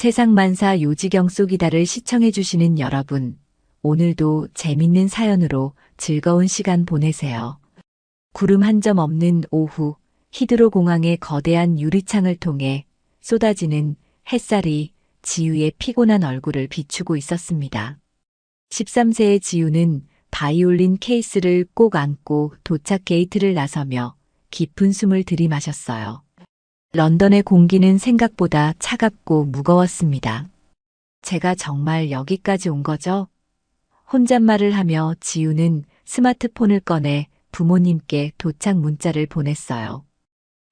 세상만사 요지경 쏘기다를 시청해주시는 여러분, 오늘도 재밌는 사연으로 즐거운 시간 보내세요. 구름 한 점 없는 오후, 히드로 공항의 거대한 유리창을 통해 쏟아지는 햇살이 지우의 피곤한 얼굴을 비추고 있었습니다. 13세의 지우는 바이올린 케이스를 꼭 안고 도착 게이트를 나서며 깊은 숨을 들이마셨어요. 런던의 공기는 생각보다 차갑고 무거웠습니다. 제가 정말 여기까지 온 거죠? 혼잣말을 하며 지우는 스마트폰을 꺼내 부모님께 도착 문자를 보냈어요.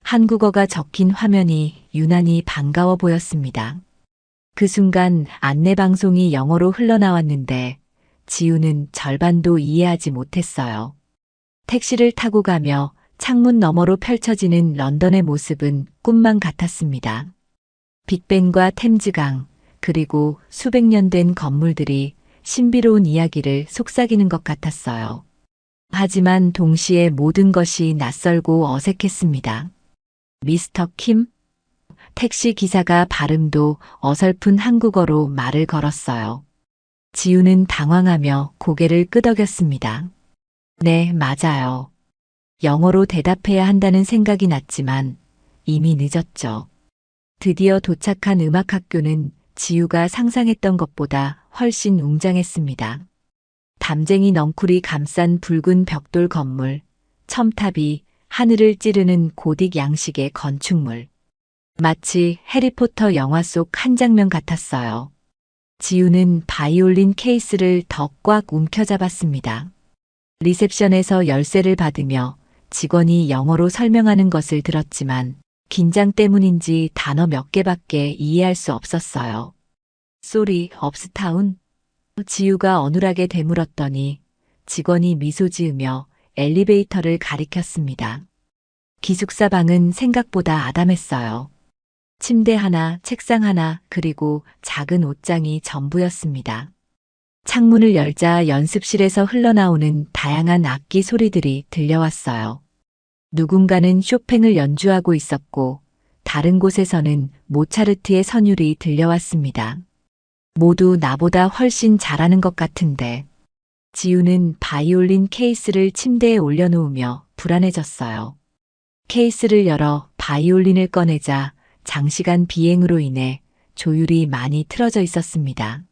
한국어가 적힌 화면이 유난히 반가워 보였습니다. 그 순간 안내방송이 영어로 흘러나왔는데 지우는 절반도 이해하지 못했어요. 택시를 타고 가며 창문 너머로 펼쳐지는 런던의 모습은 꿈만 같았습니다. 빅벤과 템즈강, 그리고 수백 년 된 건물들이 신비로운 이야기를 속삭이는 것 같았어요. 하지만 동시에 모든 것이 낯설고 어색했습니다. 미스터 킴? 택시 기사가 발음도 어설픈 한국어로 말을 걸었어요. 지우는 당황하며 고개를 끄덕였습니다. 네, 맞아요. 영어로 대답해야 한다는 생각이 났지만 이미 늦었죠. 드디어 도착한 음악학교는 지우가 상상했던 것보다 훨씬 웅장했습니다. 담쟁이 넝쿨이 감싼 붉은 벽돌 건물, 첨탑이 하늘을 찌르는 고딕 양식의 건축물. 마치 해리포터 영화 속 한 장면 같았어요. 지우는 바이올린 케이스를 더 꽉 움켜잡았습니다. 리셉션에서 열쇠를 받으며 직원이 영어로 설명하는 것을 들었지만 긴장 때문인지 단어 몇 개밖에 이해할 수 없었어요. 쏘리, 업스타운? 지우가 어눌하게 되물었더니 직원이 미소 지으며 엘리베이터를 가리켰습니다. 기숙사 방은 생각보다 아담했어요. 침대 하나, 책상 하나, 그리고 작은 옷장이 전부였습니다. 창문을 열자 연습실에서 흘러나오는 다양한 악기 소리들이 들려왔어요. 누군가는 쇼팽을 연주하고 있었고 다른 곳에서는 모차르트의 선율이 들려왔습니다. 모두 나보다 훨씬 잘하는 것 같은데. 지우는 바이올린 케이스를 침대에 올려놓으며 불안해졌어요. 케이스를 열어 바이올린을 꺼내자 장시간 비행으로 인해 조율이 많이 틀어져 있었습니다.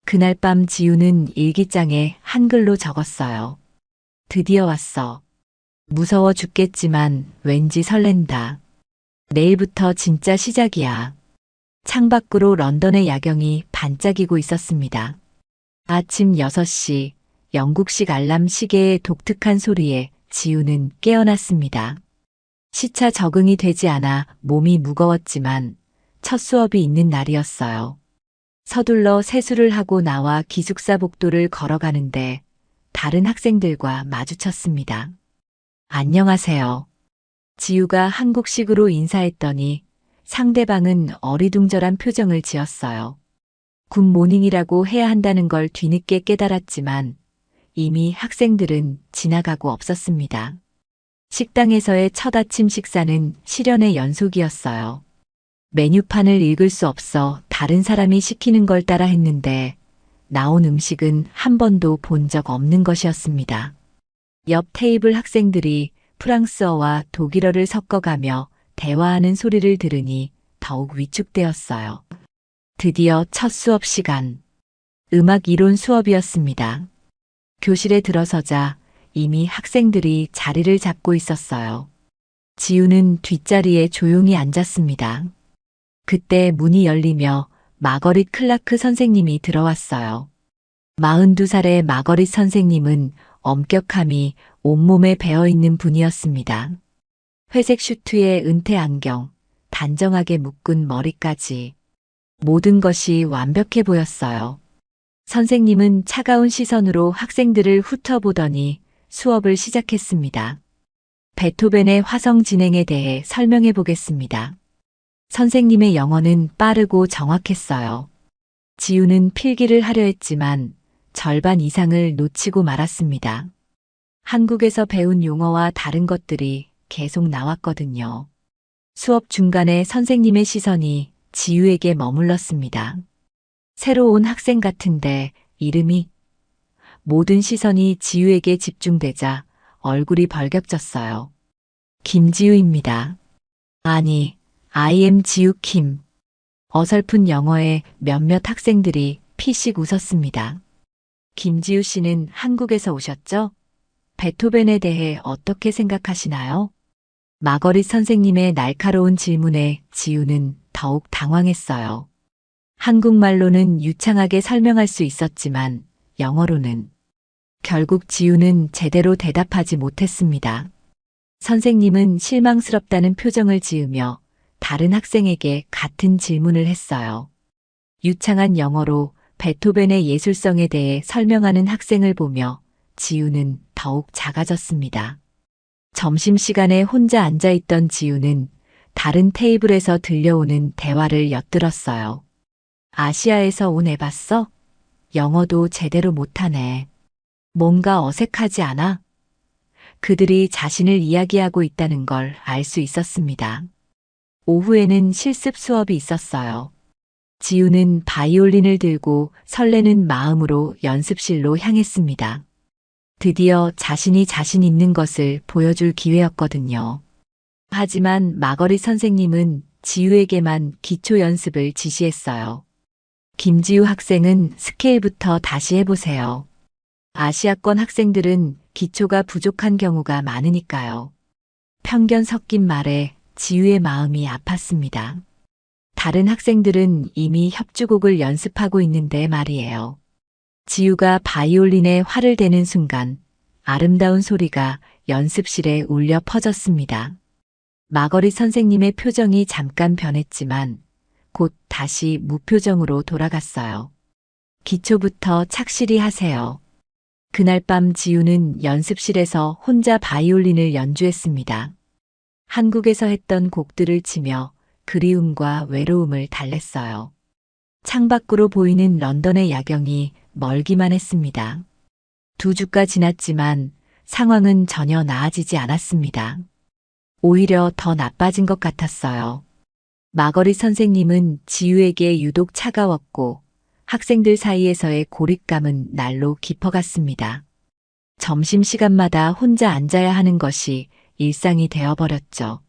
그날 밤 지우는 일기장에 한글로 적었어요. 드디어 왔어. 무서워 죽겠지만 왠지 설렌다. 내일부터 진짜 시작이야. 창밖으로 런던의 야경이 반짝이고 있었습니다. 아침 6시, 영국식 알람 시계의 독특한 소리에 지우는 깨어났습니다. 시차 적응이 되지 않아 몸이 무거웠지만 첫 수업이 있는 날이었어요. 서둘러 세수를 하고 나와 기숙사 복도를 걸어가는데 다른 학생들과 마주쳤습니다. 안녕하세요. 지우가 한국식으로 인사했더니 상대방은 어리둥절한 표정을 지었어요. 굿모닝이라고 해야 한다는 걸 뒤늦게 깨달았지만 이미 학생들은 지나가고 없었습니다. 식당에서의 첫 아침 식사는 시련의 연속이었어요. 메뉴판을 읽을 수 없어 다른 사람이 시키는 걸 따라 했는데 나온 음식은 한 번도 본 적 없는 것이었습니다. 옆 테이블 학생들이 프랑스어와 독일어를 섞어가며 대화하는 소리를 들으니 더욱 위축되었어요. 드디어 첫 수업 시간. 음악 이론 수업이었습니다. 교실에 들어서자 이미 학생들이 자리를 잡고 있었어요. 지우는 뒷자리에 조용히 앉았습니다. 그때 문이 열리며 마거릿 클라크 선생님이 들어왔어요. 42살의 마거릿 선생님은 엄격함이 온몸에 배어있는 분이었습니다. 회색 슈트에 은퇴 안경, 단정하게 묶은 머리까지 모든 것이 완벽해 보였어요. 선생님은 차가운 시선으로 학생들을 훑어보더니 수업을 시작했습니다. 베토벤의 화성 진행에 대해 설명해 보겠습니다. 선생님의 영어는 빠르고 정확했어요. 지우는 필기를 하려 했지만 절반 이상을 놓치고 말았습니다. 한국에서 배운 용어와 다른 것들이 계속 나왔거든요. 수업 중간에 선생님의 시선이 지우에게 머물렀습니다. 새로 온 학생 같은데 이름이? 모든 시선이 지우에게 집중되자 얼굴이 벌겋졌어요. 김지우입니다. 아니, I am 지우 킴. 어설픈 영어에 몇몇 학생들이 피식 웃었습니다. 김지우 씨는 한국에서 오셨죠? 베토벤에 대해 어떻게 생각하시나요? 마거릿 선생님의 날카로운 질문에 지우는 더욱 당황했어요. 한국말로는 유창하게 설명할 수 있었지만 영어로는 결국 지우는 제대로 대답하지 못했습니다. 선생님은 실망스럽다는 표정을 지으며 다른 학생에게 같은 질문을 했어요. 유창한 영어로 베토벤의 예술성에 대해 설명하는 학생을 보며 지우는 더욱 작아졌습니다. 점심시간에 혼자 앉아있던 지우는 다른 테이블에서 들려오는 대화를 엿들었어요. 아시아에서 온 애 봤어? 영어도 제대로 못하네. 뭔가 어색하지 않아? 그들이 자신을 이야기하고 있다는 걸 알 수 있었습니다. 오후에는 실습 수업이 있었어요. 지우는 바이올린을 들고 설레는 마음으로 연습실로 향했습니다. 드디어 자신이 자신 있는 것을 보여줄 기회였거든요. 하지만 마거릿 선생님은 지우에게만 기초 연습을 지시했어요. 김지우 학생은 스케일부터 다시 해보세요. 아시아권 학생들은 기초가 부족한 경우가 많으니까요. 편견 섞인 말에 지우의 마음이 아팠습니다. 다른 학생들은 이미 협주곡을 연습하고 있는데 말이에요. 지우가 바이올린에 활을 대는 순간 아름다운 소리가 연습실에 울려 퍼졌습니다. 마거릿 선생님의 표정이 잠깐 변했지만 곧 다시 무표정으로 돌아갔어요. 기초부터 착실히 하세요. 그날 밤 지우는 연습실에서 혼자 바이올린을 연주했습니다. 한국에서 했던 곡들을 치며 그리움과 외로움을 달랬어요. 창밖으로 보이는 런던의 야경이 멀기만 했습니다. 2주가 지났지만 상황은 전혀 나아지지 않았습니다. 오히려 더 나빠진 것 같았어요. 마거릿 선생님은 지우에게 유독 차가웠고 학생들 사이에서의 고립감은 날로 깊어갔습니다. 점심시간마다 혼자 앉아야 하는 것이 일상이 되어버렸죠.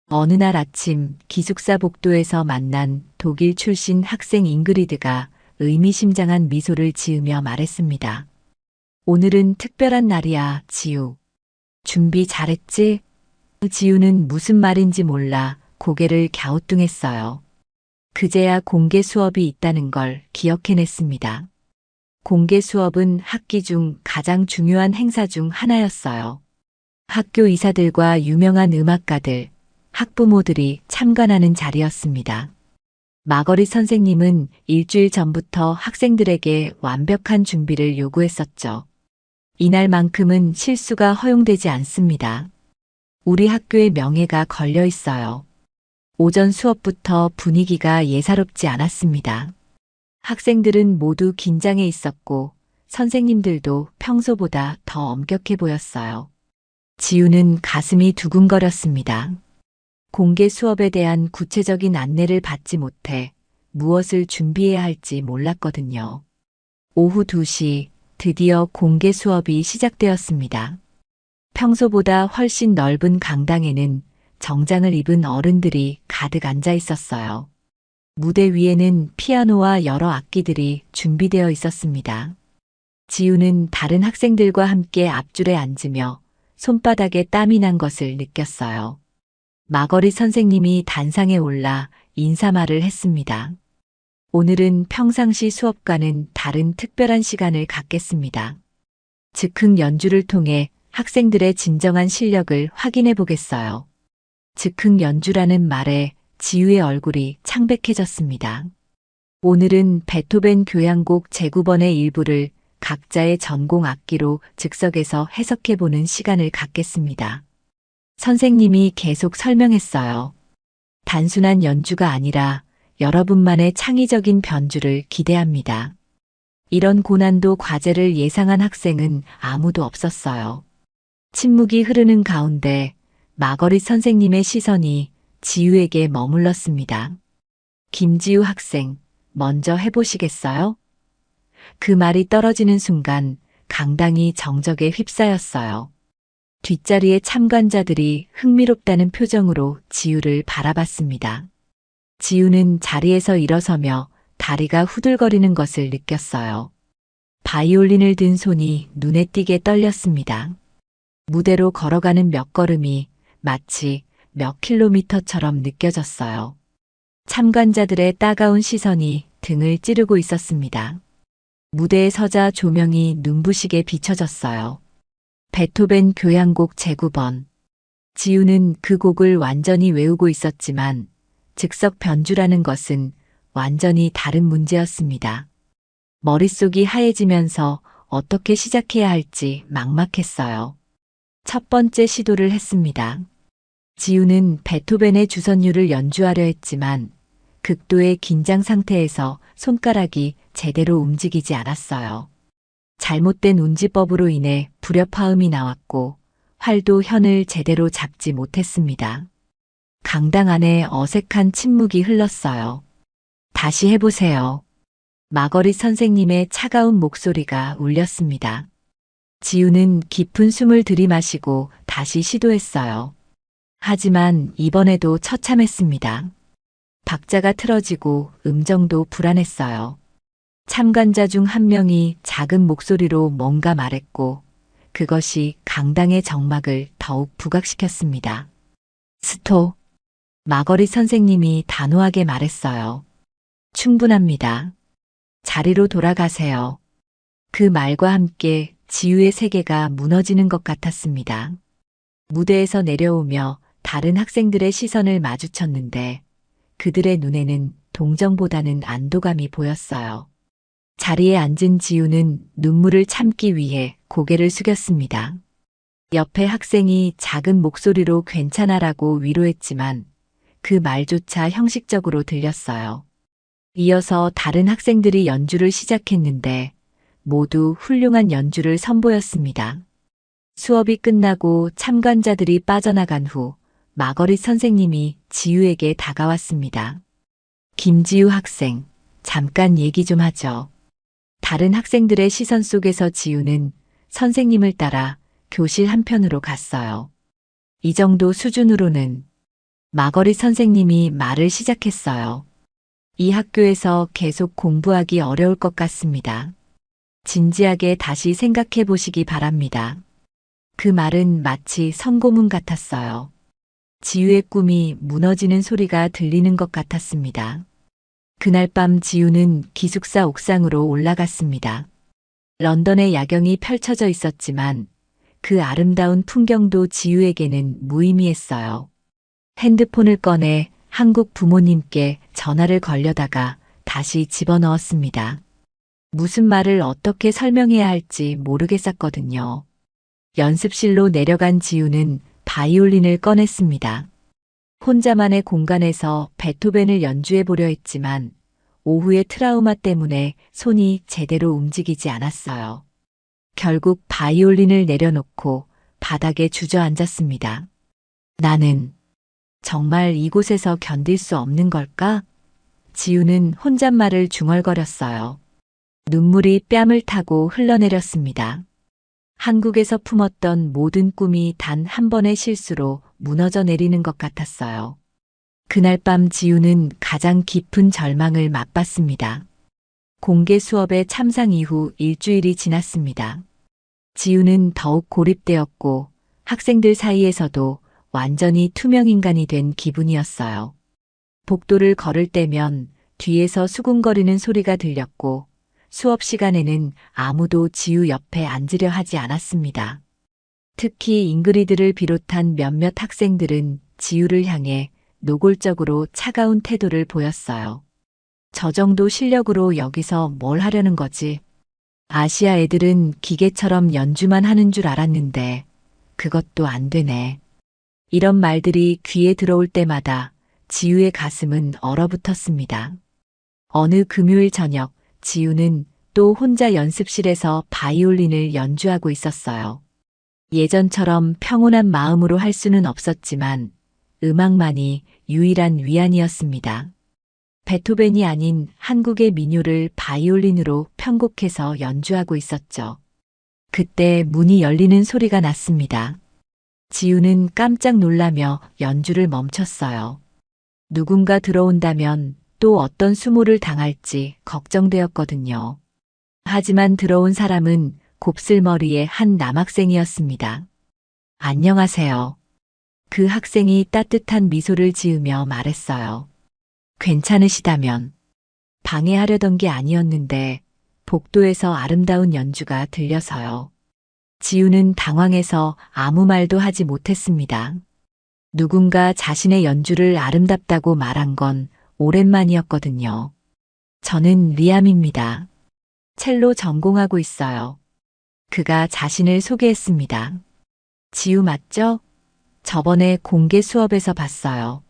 어느 날 아침 기숙사 복도에서 만난 독일 출신 학생 잉그리드가 의미심장한 미소를 지으며 말했습니다. 오늘은 특별한 날이야, 지우. 준비 잘했지? 지우는 무슨 말인지 몰라 고개를 갸우뚱했어요. 그제야 공개 수업이 있다는 걸 기억해냈습니다. 공개 수업은 학기 중 가장 중요한 행사 중 하나였어요. 학교 이사들과 유명한 음악가들, 학부모들이 참관하는 자리였습니다. 마거릿 선생님은 일주일 전부터 학생들에게 완벽한 준비를 요구했었죠. 이날만큼은 실수가 허용되지 않습니다. 우리 학교의 명예가 걸려 있어요. 오전 수업부터 분위기가 예사롭지 않았습니다. 학생들은 모두 긴장해 있었고 선생님들도 평소보다 더 엄격해 보였어요. 지우는 가슴이 두근거렸습니다. 공개 수업에 대한 구체적인 안내를 받지 못해 무엇을 준비해야 할지 몰랐거든요. 오후 2시 드디어 공개 수업이 시작되었습니다. 평소보다 훨씬 넓은 강당에는 정장을 입은 어른들이 가득 앉아 있었어요. 무대 위에는 피아노와 여러 악기들이 준비되어 있었습니다. 지우는 다른 학생들과 함께 앞줄에 앉으며 손바닥에 땀이 난 것을 느꼈어요. 마거릿 선생님이 단상에 올라 인사말을 했습니다. 오늘은 평상시 수업과는 다른 특별한 시간을 갖겠습니다. 즉흥 연주를 통해 학생들의 진정한 실력을 확인해 보겠어요. 즉흥 연주라는 말에 지우의 얼굴이 창백해졌습니다. 오늘은 베토벤 교향곡 제9번의 일부를 각자의 전공 악기로 즉석에서 해석해보는 시간을 갖겠습니다. 선생님이 계속 설명했어요. 단순한 연주가 아니라 여러분만의 창의적인 변주를 기대합니다. 이런 고난도 과제를 예상한 학생은 아무도 없었어요. 침묵이 흐르는 가운데 마거릿 선생님의 시선이 지우에게 머물렀습니다. 김지우 학생, 먼저 해보시겠어요? 그 말이 떨어지는 순간 강당이 정적에 휩싸였어요. 뒷자리의 참관자들이 흥미롭다는 표정으로 지우를 바라봤습니다. 지우는 자리에서 일어서며 다리가 후들거리는 것을 느꼈어요. 바이올린을 든 손이 눈에 띄게 떨렸습니다. 무대로 걸어가는 몇 걸음이 마치 몇 킬로미터처럼 느껴졌어요. 참관자들의 따가운 시선이 등을 찌르고 있었습니다. 무대에 서자 조명이 눈부시게 비춰졌어요. 베토벤 교향곡 제9번. 지우는 그 곡을 완전히 외우고 있었지만 즉석 변주라는 것은 완전히 다른 문제였습니다. 머릿속이 하얘지면서 어떻게 시작해야 할지 막막했어요. 첫 번째 시도를 했습니다. 지우는 베토벤의 주선율을 연주하려 했지만 극도의 긴장 상태에서 손가락이 제대로 움직이지 않았어요. 잘못된 운지법으로 인해 불협화음이 나왔고 활도 현을 제대로 잡지 못했습니다. 강당 안에 어색한 침묵이 흘렀어요. 다시 해보세요. 마거릿 선생님의 차가운 목소리가 울렸습니다. 지우는 깊은 숨을 들이마시고 다시 시도했어요. 하지만 이번에도 처참했습니다. 박자가 틀어지고 음정도 불안했어요. 참관자 중 한 명이 작은 목소리로 뭔가 말했고 그것이 강당의 정막을 더욱 부각시켰습니다. 스톱. 마거릿 선생님이 단호하게 말했어요. 충분합니다. 자리로 돌아가세요. 그 말과 함께 지우의 세계가 무너지는 것 같았습니다. 무대에서 내려오며 다른 학생들의 시선을 마주쳤는데 그들의 눈에는 동정보다는 안도감이 보였어요. 자리에 앉은 지우는 눈물을 참기 위해 고개를 숙였습니다. 옆에 학생이 작은 목소리로 괜찮아라고 위로했지만 그 말조차 형식적으로 들렸어요. 이어서 다른 학생들이 연주를 시작했는데 모두 훌륭한 연주를 선보였습니다. 수업이 끝나고 참관자들이 빠져나간 후 마거릿 선생님이 지우에게 다가왔습니다. 김지우 학생, 잠깐 얘기 좀 하죠. 다른 학생들의 시선 속에서 지우는 선생님을 따라 교실 한편으로 갔어요. 이 정도 수준으로는 마거릿 선생님이 말을 시작했어요. 이 학교에서 계속 공부하기 어려울 것 같습니다. 진지하게 다시 생각해 보시기 바랍니다. 그 말은 마치 선고문 같았어요. 지우의 꿈이 무너지는 소리가 들리는 것 같았습니다. 그날 밤 지우는 기숙사 옥상으로 올라갔습니다. 런던의 야경이 펼쳐져 있었지만 그 아름다운 풍경도 지우에게는 무의미했어요. 핸드폰을 꺼내 한국 부모님께 전화를 걸려다가 다시 집어넣었습니다. 무슨 말을 어떻게 설명해야 할지 모르겠었거든요. 연습실로 내려간 지우는 바이올린을 꺼냈습니다. 혼자만의 공간에서 베토벤을 연주해 보려 했지만 오후의 트라우마 때문에 손이 제대로 움직이지 않았어요. 결국 바이올린을 내려놓고 바닥에 주저앉았습니다. 나는 정말 이곳에서 견딜 수 없는 걸까? 지우는 혼잣말을 중얼거렸어요. 눈물이 뺨을 타고 흘러내렸습니다. 한국에서 품었던 모든 꿈이 단 한 번의 실수로 무너져 내리는 것 같았어요. 그날 밤 지우는 가장 깊은 절망을 맛봤습니다. 공개 수업의 참상 이후 일주일이 지났습니다. 지우는 더욱 고립되었고 학생들 사이에서도 완전히 투명인간이 된 기분이었어요. 복도를 걸을 때면 뒤에서 수군거리는 소리가 들렸고 수업 시간에는 아무도 지우 옆에 앉으려 하지 않았습니다. 특히 잉그리드를 비롯한 몇몇 학생들은 지우를 향해 노골적으로 차가운 태도를 보였어요. 저 정도 실력으로 여기서 뭘 하려는 거지? 아시아 애들은 기계처럼 연주만 하는 줄 알았는데 그것도 안 되네. 이런 말들이 귀에 들어올 때마다 지우의 가슴은 얼어붙었습니다. 어느 금요일 저녁 지우는 또 혼자 연습실에서 바이올린을 연주하고 있었어요. 예전처럼 평온한 마음으로 할 수는 없었지만 음악만이 유일한 위안이었습니다. 베토벤이 아닌 한국의 민요를 바이올린으로 편곡해서 연주하고 있었죠. 그때 문이 열리는 소리가 났습니다. 지우는 깜짝 놀라며 연주를 멈췄어요. 누군가 들어온다면 또 어떤 수모를 당할지 걱정되었거든요. 하지만 들어온 사람은 곱슬머리의 한 남학생이었습니다. 안녕하세요. 그 학생이 따뜻한 미소를 지으며 말했어요. 괜찮으시다면. 방해하려던 게 아니었는데 복도에서 아름다운 연주가 들려서요. 지우는 당황해서 아무 말도 하지 못했습니다. 누군가 자신의 연주를 아름답다고 말한 건 오랜만이었거든요. 저는 리암입니다. 첼로 전공하고 있어요. 그가 자신을 소개했습니다. 지우 맞죠? 저번에 공개 수업에서 봤어요.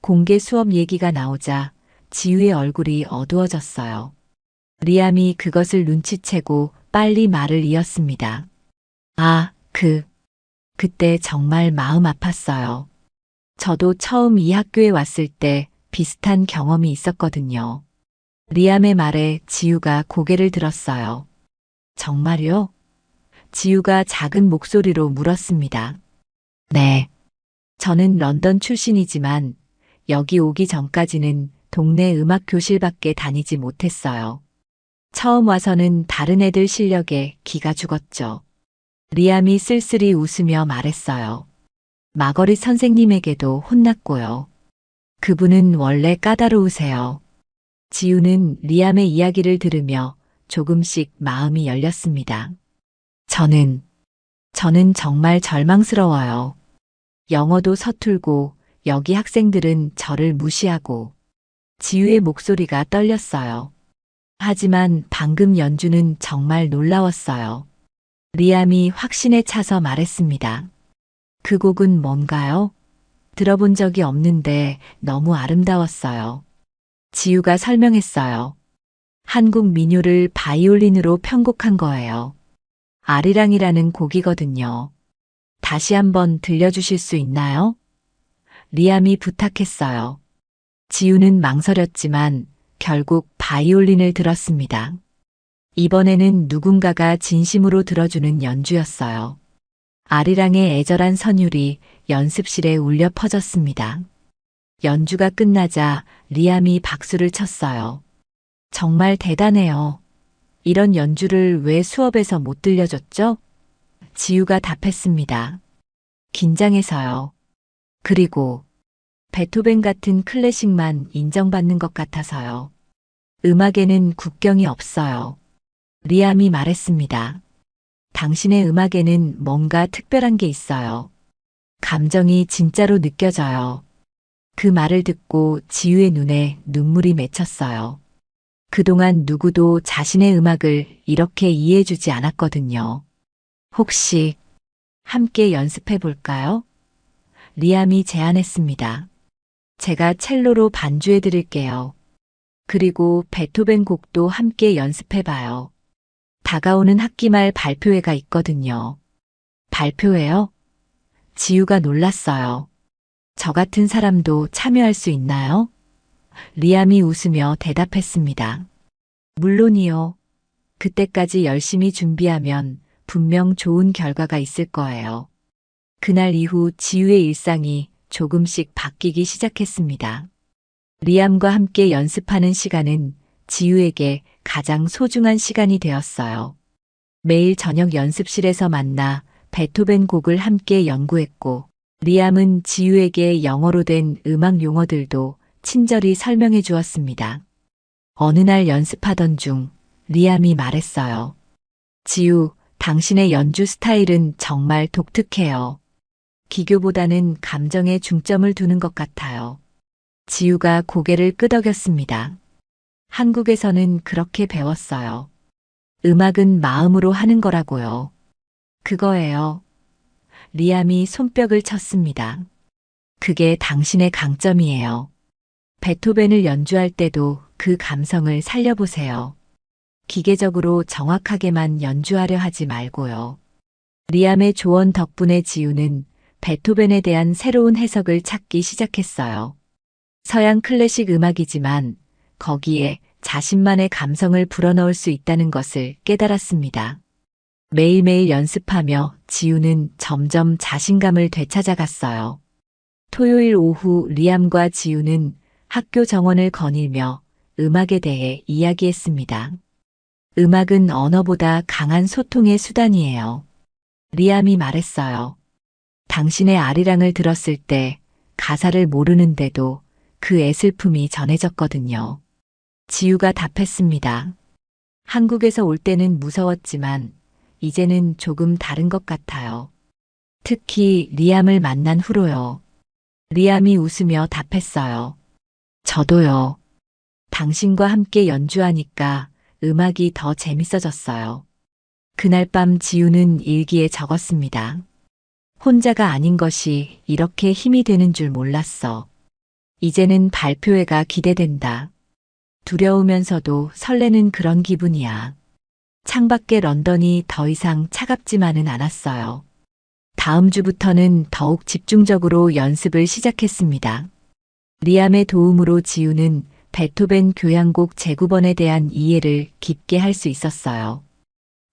공개 수업 얘기가 나오자 지우의 얼굴이 어두워졌어요. 리암이 그것을 눈치채고 빨리 말을 이었습니다. 아, 그때 정말 마음 아팠어요. 저도 처음 이 학교에 왔을 때 비슷한 경험이 있었거든요. 리암의 말에 지우가 고개를 들었어요. 정말요? 지우가 작은 목소리로 물었습니다. 네. 저는 런던 출신이지만 여기 오기 전까지는 동네 음악 교실밖에 다니지 못했어요. 처음 와서는 다른 애들 실력에 기가 죽었죠. 리암이 쓸쓸히 웃으며 말했어요. 마거릿 선생님에게도 혼났고요. 그분은 원래 까다로우세요. 지우는 리암의 이야기를 들으며 조금씩 마음이 열렸습니다. 저는 정말 절망스러워요. 영어도 서툴고 여기 학생들은 저를 무시하고 지우의 목소리가 떨렸어요. 하지만 방금 연주는 정말 놀라웠어요. 리암이 확신에 차서 말했습니다. 그 곡은 뭔가요? 들어본 적이 없는데 너무 아름다웠어요. 지우가 설명했어요. 한국 민요를 바이올린으로 편곡한 거예요. 아리랑이라는 곡이거든요. 다시 한번 들려주실 수 있나요? 리암이 부탁했어요. 지우는 망설였지만 결국 바이올린을 들었습니다. 이번에는 누군가가 진심으로 들어주는 연주였어요. 아리랑의 애절한 선율이 연습실에 울려 퍼졌습니다. 연주가 끝나자 리암이 박수를 쳤어요. 정말 대단해요. 이런 연주를 왜 수업에서 못 들려줬죠? 지우가 답했습니다. 긴장해서요. 그리고 베토벤 같은 클래식만 인정받는 것 같아서요. 음악에는 국경이 없어요. 리암이 말했습니다. 당신의 음악에는 뭔가 특별한 게 있어요. 감정이 진짜로 느껴져요. 그 말을 듣고 지우의 눈에 눈물이 맺혔어요. 그동안 누구도 자신의 음악을 이렇게 이해해주지 않았거든요. 혹시 함께 연습해 볼까요? 리암이 제안했습니다. 제가 첼로로 반주해 드릴게요. 그리고 베토벤 곡도 함께 연습해 봐요. 다가오는 학기말 발표회가 있거든요. 발표회요? 지우가 놀랐어요. 저 같은 사람도 참여할 수 있나요? 리암이 웃으며 대답했습니다. 물론이요. 그때까지 열심히 준비하면 분명 좋은 결과가 있을 거예요. 그날 이후 지우의 일상이 조금씩 바뀌기 시작했습니다. 리암과 함께 연습하는 시간은 지우에게 가장 소중한 시간이 되었어요. 매일 저녁 연습실에서 만나 베토벤 곡을 함께 연구했고, 리암은 지우에게 영어로 된 음악 용어들도 친절히 설명해 주었습니다. 어느 날 연습하던 중 리암이 말했어요. 지우, 당신의 연주 스타일은 정말 독특해요. 기교보다는 감정에 중점을 두는 것 같아요. 지우가 고개를 끄덕였습니다. 한국에서는 그렇게 배웠어요. 음악은 마음으로 하는 거라고요. 그거예요. 리암이 손뼉을 쳤습니다. 그게 당신의 강점이에요. 베토벤을 연주할 때도 그 감성을 살려보세요. 기계적으로 정확하게만 연주하려 하지 말고요. 리암의 조언 덕분에 지우는 베토벤에 대한 새로운 해석을 찾기 시작했어요. 서양 클래식 음악이지만 거기에 자신만의 감성을 불어넣을 수 있다는 것을 깨달았습니다. 매일매일 연습하며 지우는 점점 자신감을 되찾아갔어요. 토요일 오후 리암과 지우는 학교 정원을 거닐며 음악에 대해 이야기했습니다. 음악은 언어보다 강한 소통의 수단이에요. 리암이 말했어요. 당신의 아리랑을 들었을 때 가사를 모르는데도 그 애슬픔이 전해졌거든요. 지우가 답했습니다. 한국에서 올 때는 무서웠지만 이제는 조금 다른 것 같아요. 특히 리암을 만난 후로요. 리암이 웃으며 답했어요. 저도요. 당신과 함께 연주하니까 음악이 더 재밌어졌어요. 그날 밤 지우는 일기에 적었습니다. 혼자가 아닌 것이 이렇게 힘이 되는 줄 몰랐어. 이제는 발표회가 기대된다. 두려우면서도 설레는 그런 기분이야. 창밖의 런던이 더 이상 차갑지만은 않았어요. 다음 주부터는 더욱 집중적으로 연습을 시작했습니다. 리암의 도움으로 지우는 베토벤 교향곡 제9번에 대한 이해를 깊게 할 수 있었어요.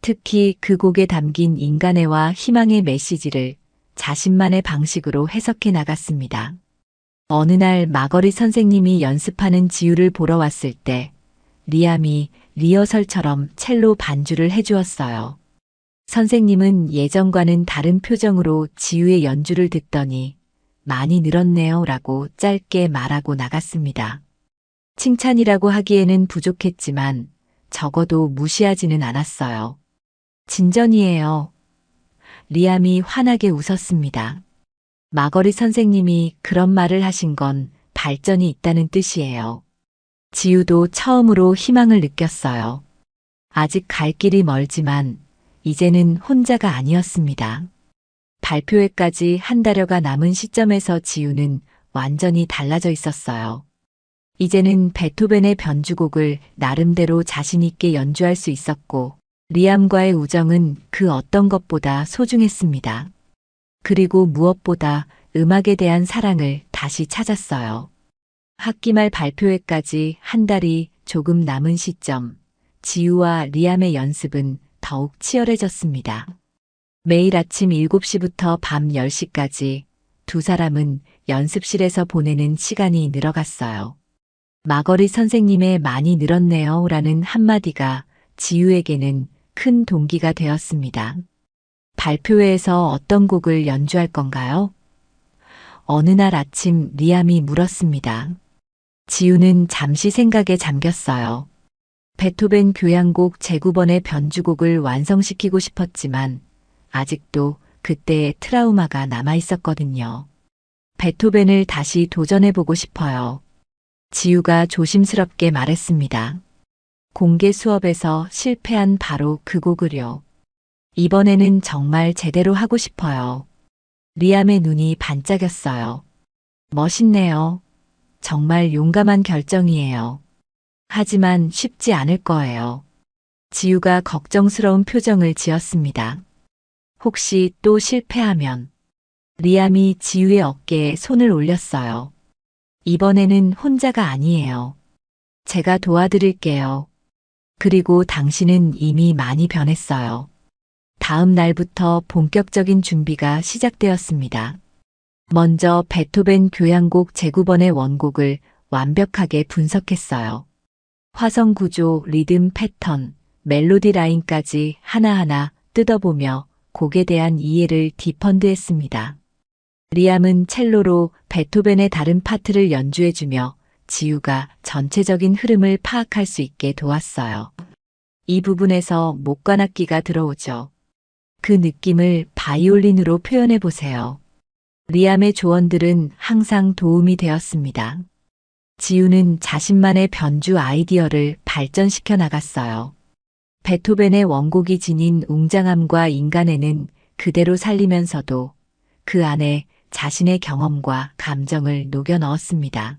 특히 그 곡에 담긴 인간애와 희망의 메시지를 자신만의 방식으로 해석해 나갔습니다. 어느 날 마거릿 선생님이 연습하는 지우를 보러 왔을 때 리암이 리허설처럼 첼로 반주를 해주었어요. 선생님은 예전과는 다른 표정으로 지우의 연주를 듣더니 많이 늘었네요 라고 짧게 말하고 나갔습니다. 칭찬이라고 하기에는 부족했지만 적어도 무시하지는 않았어요. 진전이에요. 리암이 환하게 웃었습니다. 마거릿 선생님이 그런 말을 하신 건 발전이 있다는 뜻이에요. 지우도 처음으로 희망을 느꼈어요. 아직 갈 길이 멀지만 이제는 혼자가 아니었습니다. 발표회까지 한 달여가 남은 시점에서 지우는 완전히 달라져 있었어요. 이제는 베토벤의 변주곡을 나름대로 자신 있게 연주할 수 있었고 리암과의 우정은 그 어떤 것보다 소중했습니다. 그리고 무엇보다 음악에 대한 사랑을 다시 찾았어요. 학기 말 발표회까지 한 달이 조금 남은 시점, 지우와 리암의 연습은 더욱 치열해졌습니다. 매일 아침 7시부터 밤 10시까지 두 사람은 연습실에서 보내는 시간이 늘어갔어요. 마거릿 선생님의 많이 늘었네요 라는 한마디가 지우에게는 큰 동기가 되었습니다. 발표회에서 어떤 곡을 연주할 건가요? 어느 날 아침 리암이 물었습니다. 지우는 잠시 생각에 잠겼어요. 베토벤 교향곡 제9번의 변주곡을 완성시키고 싶었지만 아직도 그때의 트라우마가 남아 있었거든요. 베토벤을 다시 도전해보고 싶어요. 지우가 조심스럽게 말했습니다. 공개 수업에서 실패한 바로 그 곡을요. 이번에는 정말 제대로 하고 싶어요. 리암의 눈이 반짝였어요. 멋있네요. 정말 용감한 결정이에요. 하지만 쉽지 않을 거예요. 지우가 걱정스러운 표정을 지었습니다. 혹시 또 실패하면? 리암이 지우의 어깨에 손을 올렸어요. 이번에는 혼자가 아니에요. 제가 도와드릴게요. 그리고 당신은 이미 많이 변했어요. 다음 날부터 본격적인 준비가 시작되었습니다. 먼저 베토벤 교향곡 제9번의 원곡을 완벽하게 분석했어요. 화성 구조, 리듬 패턴, 멜로디 라인까지 하나하나 뜯어보며 곡에 대한 이해를 디펀드했습니다. 리암은 첼로로 베토벤의 다른 파트를 연주해주며 지우가 전체적인 흐름을 파악할 수 있게 도왔어요. 이 부분에서 목관악기가 들어오죠. 그 느낌을 바이올린으로 표현해 보세요. 리암의 조언들은 항상 도움이 되었습니다. 지우는 자신만의 변주 아이디어를 발전시켜 나갔어요. 베토벤의 원곡이 지닌 웅장함과 인간애는 그대로 살리면서도 그 안에 자신의 경험과 감정을 녹여 넣었습니다.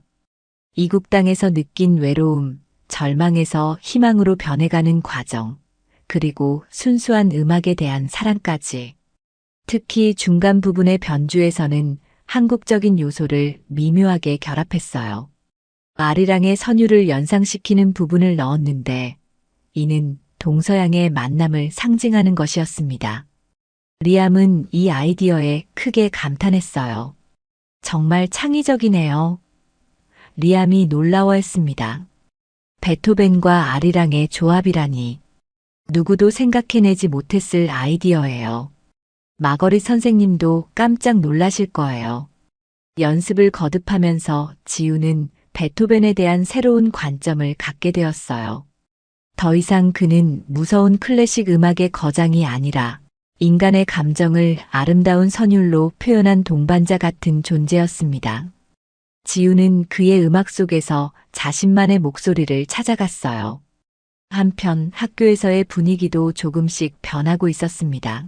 이국땅에서 느낀 외로움, 절망에서 희망으로 변해가는 과정, 그리고 순수한 음악에 대한 사랑까지. 특히 중간 부분의 변주에서는 한국적인 요소를 미묘하게 결합했어요. 아리랑의 선율을 연상시키는 부분을 넣었는데 이는 동서양의 만남을 상징하는 것이었습니다. 리암은 이 아이디어에 크게 감탄했어요. 정말 창의적이네요. 리암이 놀라워했습니다. 베토벤과 아리랑의 조합이라니. 누구도 생각해내지 못했을 아이디어예요. 마거릿 선생님도 깜짝 놀라실 거예요. 연습을 거듭하면서 지우는 베토벤에 대한 새로운 관점을 갖게 되었어요. 더 이상 그는 무서운 클래식 음악의 거장이 아니라 인간의 감정을 아름다운 선율로 표현한 동반자 같은 존재였습니다. 지우는 그의 음악 속에서 자신만의 목소리를 찾아갔어요. 한편 학교에서의 분위기도 조금씩 변하고 있었습니다.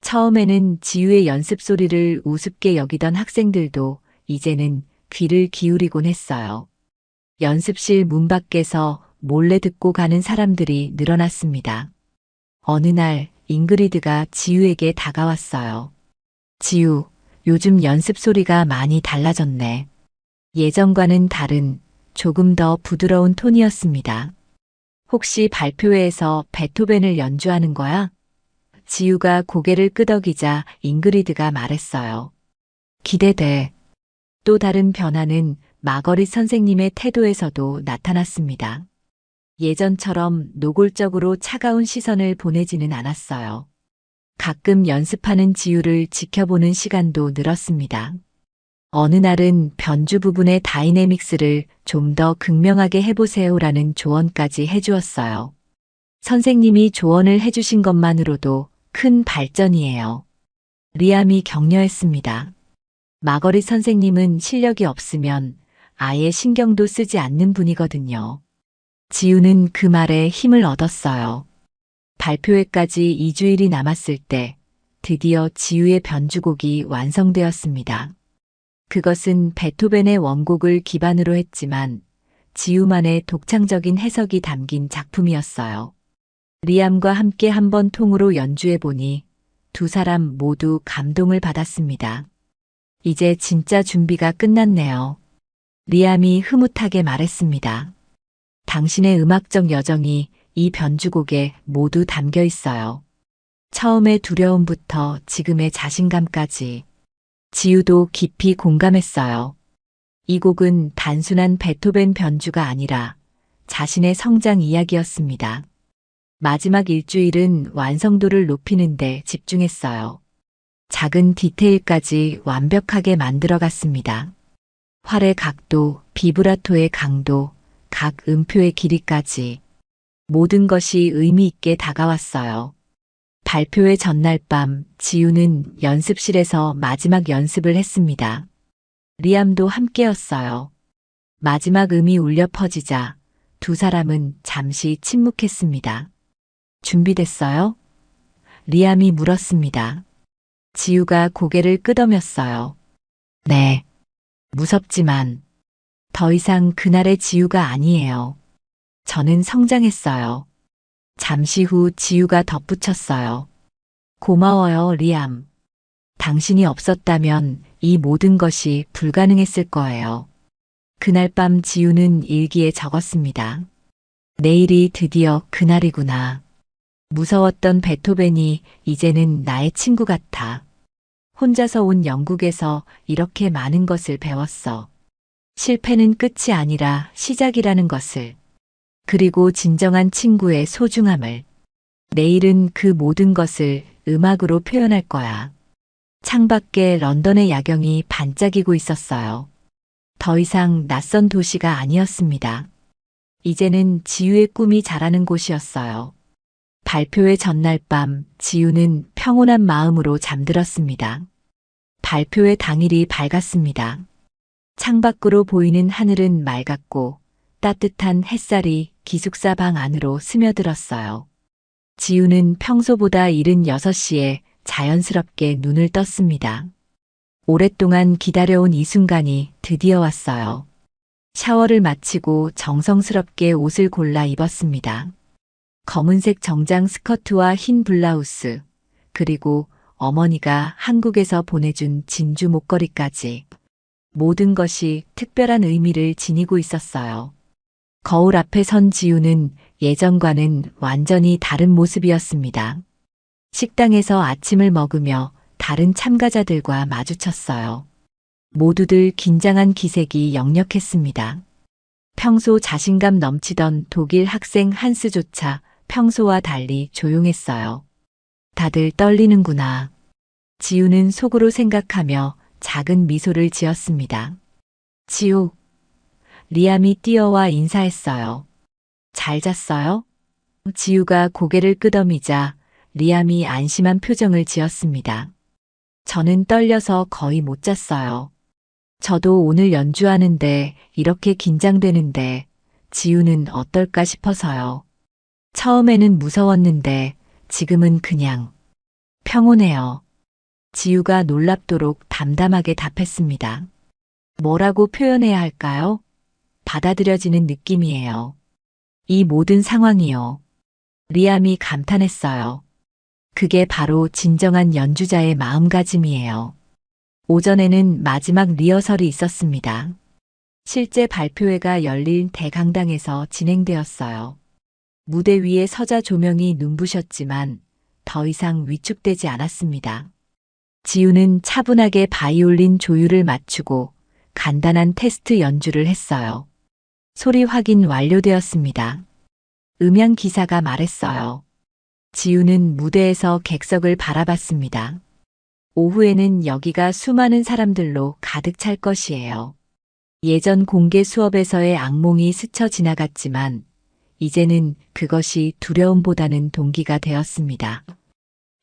처음에는 지우의 연습 소리를 우습게 여기던 학생들도 이제는 귀를 기울이곤 했어요. 연습실 문 밖에서 몰래 듣고 가는 사람들이 늘어났습니다. 어느 날 잉그리드가 지우에게 다가왔어요. 지우, 요즘 연습 소리가 많이 달라졌네. 예전과는 다른 조금 더 부드러운 톤이었습니다. 혹시 발표회에서 베토벤을 연주하는 거야? 지우가 고개를 끄덕이자 잉그리드가 말했어요. 기대돼. 또 다른 변화는 마거릿 선생님의 태도에서도 나타났습니다. 예전처럼 노골적으로 차가운 시선을 보내지는 않았어요. 가끔 연습하는 지우를 지켜보는 시간도 늘었습니다. 어느 날은 변주 부분의 다이내믹스를 좀 더 극명하게 해보세요라는 조언까지 해주었어요. 선생님이 조언을 해주신 것만으로도 큰 발전이에요. 리암이 격려했습니다. 마거릿 선생님은 실력이 없으면 아예 신경도 쓰지 않는 분이거든요. 지우는 그 말에 힘을 얻었어요. 발표회까지 2주일이 남았을 때 드디어 지우의 변주곡이 완성되었습니다. 그것은 베토벤의 원곡을 기반으로 했지만 지우만의 독창적인 해석이 담긴 작품이었어요. 리암과 함께 한번 통으로 연주해 보니 두 사람 모두 감동을 받았습니다. 이제 진짜 준비가 끝났네요. 리암이 흐뭇하게 말했습니다. 당신의 음악적 여정이 이 변주곡에 모두 담겨 있어요. 처음의 두려움부터 지금의 자신감까지. 지우도 깊이 공감했어요. 이 곡은 단순한 베토벤 변주가 아니라 자신의 성장 이야기였습니다. 마지막 일주일은 완성도를 높이는 데 집중했어요. 작은 디테일까지 완벽하게 만들어갔습니다. 활의 각도, 비브라토의 강도, 각 음표의 길이까지 모든 것이 의미 있게 다가왔어요. 발표회 전날 밤 지우는 연습실에서 마지막 연습을 했습니다. 리암도 함께였어요. 마지막 음이 울려 퍼지자 두 사람은 잠시 침묵했습니다. 준비됐어요? 리암이 물었습니다. 지우가 고개를 끄덕였어요. 네. 무섭지만 더 이상 그날의 지우가 아니에요. 저는 성장했어요. 잠시 후 지우가 덧붙였어요. 고마워요, 리암. 당신이 없었다면 이 모든 것이 불가능했을 거예요. 그날 밤 지우는 일기에 적었습니다. 내일이 드디어 그날이구나. 무서웠던 베토벤이 이제는 나의 친구 같아. 혼자서 온 영국에서 이렇게 많은 것을 배웠어. 실패는 끝이 아니라 시작이라는 것을. 그리고 진정한 친구의 소중함을. 내일은 그 모든 것을 음악으로 표현할 거야. 창밖에 런던의 야경이 반짝이고 있었어요. 더 이상 낯선 도시가 아니었습니다. 이제는 지우의 꿈이 자라는 곳이었어요. 발표회 전날 밤 지우는 평온한 마음으로 잠들었습니다. 발표회 당일이 밝았습니다. 창밖으로 보이는 하늘은 맑았고 따뜻한 햇살이 기숙사 방 안으로 스며들었어요. 지우는 평소보다 이른 6시에 자연스럽게 눈을 떴습니다. 오랫동안 기다려온 이 순간이 드디어 왔어요. 샤워를 마치고 정성스럽게 옷을 골라 입었습니다. 검은색 정장 스커트와 흰 블라우스, 그리고 어머니가 한국에서 보내준 진주 목걸이까지. 모든 것이 특별한 의미를 지니고 있었어요. 거울 앞에 선 지우는 예전과는 완전히 다른 모습이었습니다. 식당에서 아침을 먹으며 다른 참가자들과 마주쳤어요. 모두들 긴장한 기색이 역력했습니다. 평소 자신감 넘치던 독일 학생 한스조차 평소와 달리 조용했어요. 다들 떨리는구나. 지우는 속으로 생각하며 작은 미소를 지었습니다. 지우. 리암이 뛰어와 인사했어요. 잘 잤어요? 지우가 고개를 끄덕이자 리암이 안심한 표정을 지었습니다. 저는 떨려서 거의 못 잤어요. 저도 오늘 연주하는데 이렇게 긴장되는데 지우는 어떨까 싶어서요. 처음에는 무서웠는데 지금은 그냥 평온해요. 지우가 놀랍도록 담담하게 답했습니다. 뭐라고 표현해야 할까요? 받아들여지는 느낌이에요. 이 모든 상황이요. 리암이 감탄했어요. 그게 바로 진정한 연주자의 마음가짐이에요. 오전에는 마지막 리허설이 있었습니다. 실제 발표회가 열린 대강당에서 진행되었어요. 무대 위에 서자 조명이 눈부셨지만 더 이상 위축되지 않았습니다. 지우는 차분하게 바이올린 조율을 맞추고 간단한 테스트 연주를 했어요. 소리 확인 완료되었습니다. 음향 기사가 말했어요. 지우는 무대에서 객석을 바라봤습니다. 오후에는 여기가 수많은 사람들로 가득 찰 것이에요. 예전 공개 수업에서의 악몽이 스쳐 지나갔지만 이제는 그것이 두려움보다는 동기가 되었습니다.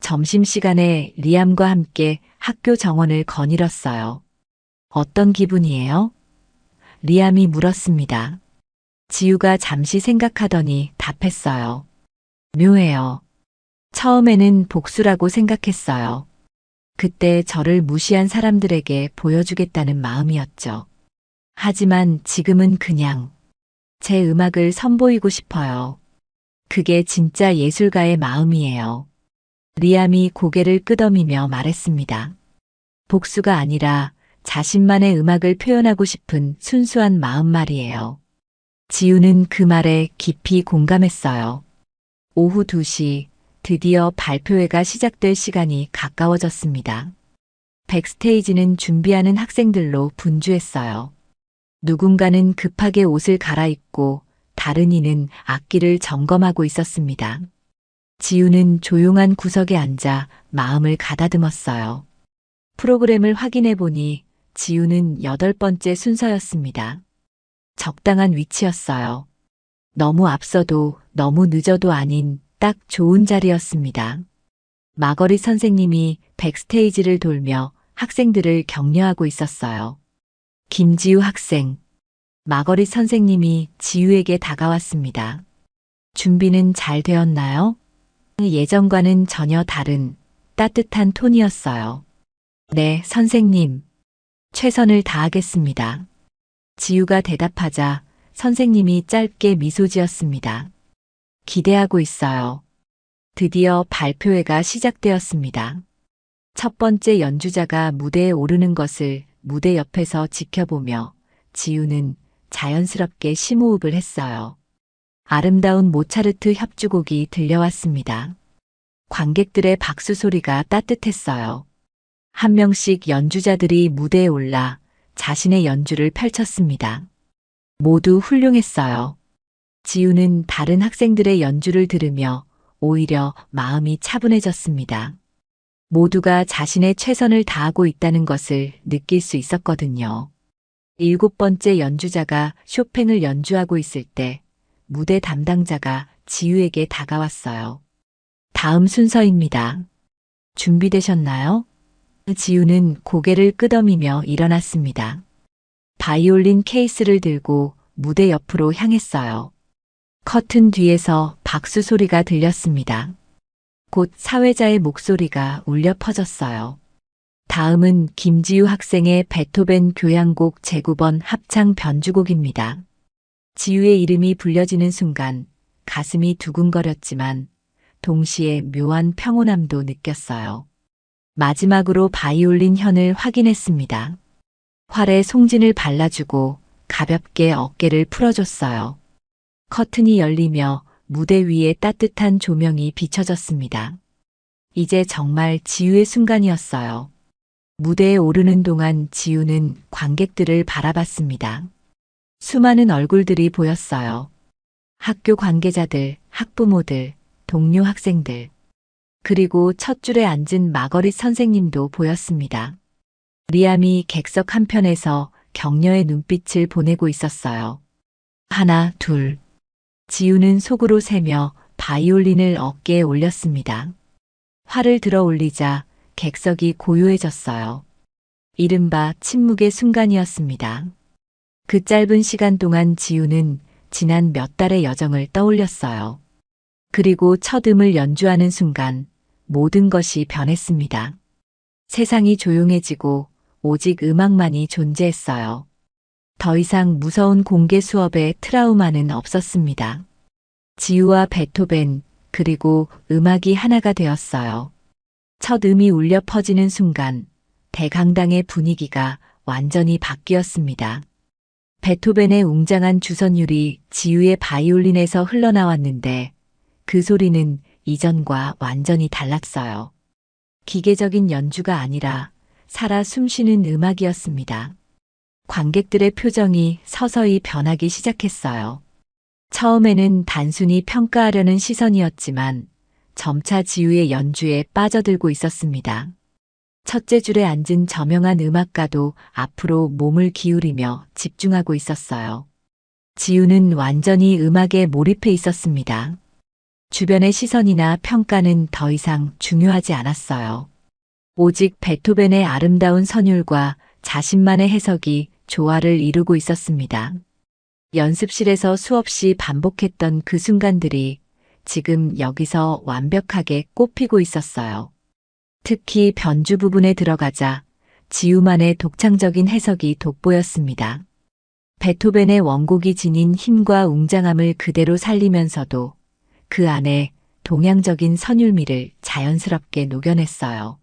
점심시간에 리암과 함께 학교 정원을 거닐었어요. 어떤 기분이에요? 리암이 물었습니다. 지우가 잠시 생각하더니 답했어요. 묘해요. 처음에는 복수라고 생각했어요. 그때 저를 무시한 사람들에게 보여주겠다는 마음이었죠. 하지만 지금은 그냥 제 음악을 선보이고 싶어요. 그게 진짜 예술가의 마음이에요. 리암이 고개를 끄덕이며 말했습니다. 복수가 아니라 자신만의 음악을 표현하고 싶은 순수한 마음 말이에요. 지우는 그 말에 깊이 공감했어요. 오후 2시 드디어 발표회가 시작될 시간이 가까워졌습니다. 백스테이지는 준비하는 학생들로 분주했어요. 누군가는 급하게 옷을 갈아입고 다른 이는 악기를 점검하고 있었습니다. 지우는 조용한 구석에 앉아 마음을 가다듬었어요. 프로그램을 확인해 보니 지우는 8번째 순서였습니다. 적당한 위치였어요. 너무 앞서도 너무 늦어도 아닌 딱 좋은 자리였습니다. 마거릿 선생님이 백스테이지를 돌며 학생들을 격려하고 있었어요. 김지우 학생. 마거릿 선생님이 지우에게 다가왔습니다. 준비는 잘 되었나요? 예전과는 전혀 다른 따뜻한 톤이었어요. 네, 선생님. 최선을 다하겠습니다. 지우가 대답하자 선생님이 짧게 미소 지었습니다. 기대하고 있어요. 드디어 발표회가 시작되었습니다. 첫 번째 연주자가 무대에 오르는 것을 무대 옆에서 지켜보며 지우는 자연스럽게 심호흡을 했어요. 아름다운 모차르트 협주곡이 들려왔습니다. 관객들의 박수 소리가 따뜻했어요. 한 명씩 연주자들이 무대에 올라 자신의 연주를 펼쳤습니다. 모두 훌륭했어요. 지우는 다른 학생들의 연주를 들으며 오히려 마음이 차분해졌습니다. 모두가 자신의 최선을 다하고 있다는 것을 느낄 수 있었거든요. 7번째 연주자가 쇼팽을 연주하고 있을 때 무대 담당자가 지우에게 다가왔어요. 다음 순서입니다. 준비되셨나요? 지우는 고개를 끄덕이며 일어났습니다. 바이올린 케이스를 들고 무대 옆으로 향했어요. 커튼 뒤에서 박수 소리가 들렸습니다. 곧 사회자의 목소리가 울려 퍼졌어요. 다음은 김지우 학생의 베토벤 교향곡 제9번 합창 변주곡입니다. 지우의 이름이 불려지는 순간 가슴이 두근거렸지만 동시에 묘한 평온함도 느꼈어요. 마지막으로 바이올린 현을 확인했습니다. 활에 송진을 발라주고 가볍게 어깨를 풀어줬어요. 커튼이 열리며 무대 위에 따뜻한 조명이 비춰졌습니다. 이제 정말 지우의 순간이었어요. 무대에 오르는 동안 지우는 관객들을 바라봤습니다. 수많은 얼굴들이 보였어요. 학교 관계자들, 학부모들, 동료 학생들, 그리고 첫 줄에 앉은 마거릿 선생님도 보였습니다. 리암이 객석 한편에서 격려의 눈빛을 보내고 있었어요. 하나, 둘. 지우는 속으로 세며 바이올린을 어깨에 올렸습니다. 활을 들어 올리자 객석이 고요해졌어요. 이른바 침묵의 순간이었습니다. 그 짧은 시간 동안 지우는 지난 몇 달의 여정을 떠올렸어요. 그리고 첫 음을 연주하는 순간 모든 것이 변했습니다. 세상이 조용해지고 오직 음악만이 존재했어요. 더 이상 무서운 공개 수업의 트라우마는 없었습니다. 지우와 베토벤, 그리고 음악이 하나가 되었어요. 첫 음이 울려 퍼지는 순간 대강당의 분위기가 완전히 바뀌었습니다. 베토벤의 웅장한 주선율이 지우의 바이올린에서 흘러나왔는데 그 소리는 이전과 완전히 달랐어요. 기계적인 연주가 아니라 살아 숨쉬는 음악이었습니다. 관객들의 표정이 서서히 변하기 시작했어요. 처음에는 단순히 평가하려는 시선이었지만 점차 지우의 연주에 빠져들고 있었습니다. 첫째 줄에 앉은 저명한 음악가도 앞으로 몸을 기울이며 집중하고 있었어요. 지우는 완전히 음악에 몰입해 있었습니다. 주변의 시선이나 평가는 더 이상 중요하지 않았어요. 오직 베토벤의 아름다운 선율과 자신만의 해석이 조화를 이루고 있었습니다. 연습실에서 수없이 반복했던 그 순간들이 지금 여기서 완벽하게 꼽히고 있었어요. 특히 변주 부분에 들어가자 지우만의 독창적인 해석이 돋보였습니다. 베토벤의 원곡이 지닌 힘과 웅장함을 그대로 살리면서도 그 안에 동양적인 선율미를 자연스럽게 녹여냈어요.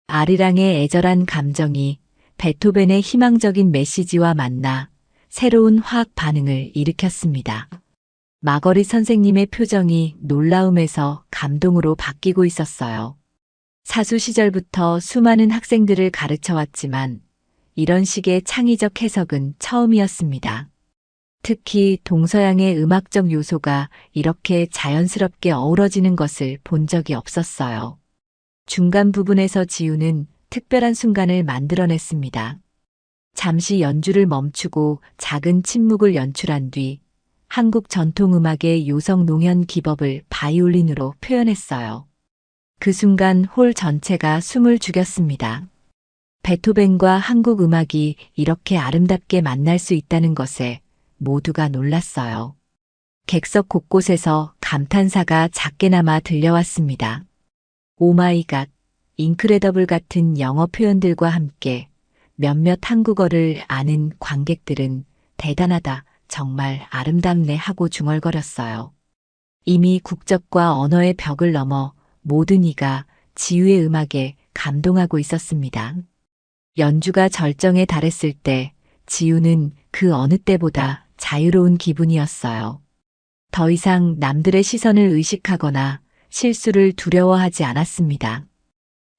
아리랑의 애절한 감정이 베토벤의 희망적인 메시지와 만나 새로운 화학 반응을 일으켰습니다. 마거릿 선생님의 표정이 놀라움에서 감동으로 바뀌고 있었어요. 사수 시절부터 수많은 학생들을 가르쳐왔지만 이런 식의 창의적 해석은 처음이었습니다. 특히 동서양의 음악적 요소가 이렇게 자연스럽게 어우러지는 것을 본 적이 없었어요. 중간 부분에서 지우는 특별한 순간을 만들어냈습니다. 잠시 연주를 멈추고 작은 침묵을 연출한 뒤 한국 전통음악의 요성 농현 기법을 바이올린으로 표현했어요. 그 순간 홀 전체가 숨을 죽였습니다. 베토벤과 한국 음악이 이렇게 아름답게 만날 수 있다는 것에 모두가 놀랐어요. 객석 곳곳에서 감탄사가 작게나마 들려왔습니다. 오마이갓, 인크레더블 같은 영어 표현들과 함께 몇몇 한국어를 아는 관객들은 대단하다, 정말 아름답네 하고 중얼거렸어요. 이미 국적과 언어의 벽을 넘어 모든 이가 지우의 음악에 감동하고 있었습니다. 연주가 절정에 달했을 때 지우는 그 어느 때보다 자유로운 기분이었어요. 더 이상 남들의 시선을 의식하거나 실수를 두려워하지 않았습니다.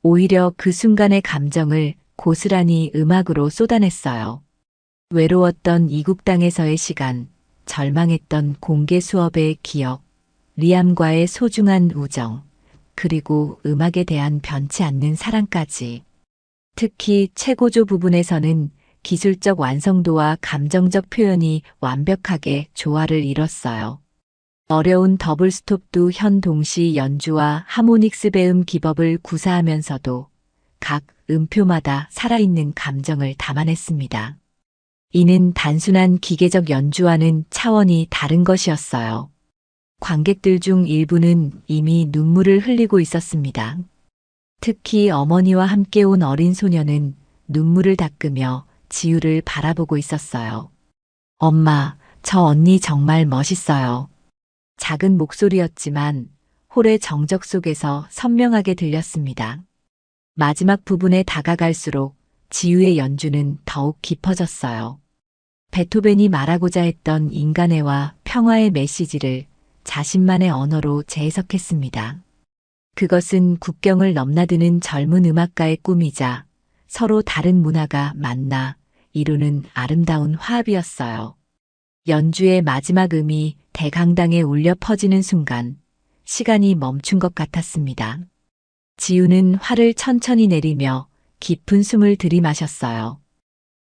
오히려 그 순간의 감정을 고스란히 음악으로 쏟아냈어요. 외로웠던 이국 땅에서의 시간, 절망했던 공개 수업의 기억, 리암과의 소중한 우정, 그리고 음악에 대한 변치 않는 사랑까지. 특히 최고조 부분에서는 기술적 완성도와 감정적 표현이 완벽하게 조화를 이뤘어요. 어려운 더블 스톱도 현 동시 연주와 하모닉스 배음 기법을 구사하면서도 각 음표마다 살아있는 감정을 담아냈습니다. 이는 단순한 기계적 연주와는 차원이 다른 것이었어요. 관객들 중 일부는 이미 눈물을 흘리고 있었습니다. 특히 어머니와 함께 온 어린 소녀는 눈물을 닦으며 지우를 바라보고 있었어요. 엄마, 저 언니 정말 멋있어요. 작은 목소리였지만 홀의 정적 속에서 선명하게 들렸습니다. 마지막 부분에 다가갈수록 지우의 연주는 더욱 깊어졌어요. 베토벤이 말하고자 했던 인간애와 평화의 메시지를 자신만의 언어로 재해석했습니다. 그것은 국경을 넘나드는 젊은 음악가의 꿈이자 서로 다른 문화가 만나 이루는 아름다운 화합이었어요. 연주의 마지막 음이 대강당에 울려 퍼지는 순간 시간이 멈춘 것 같았습니다. 지우는 화를 천천히 내리며 깊은 숨을 들이마셨어요.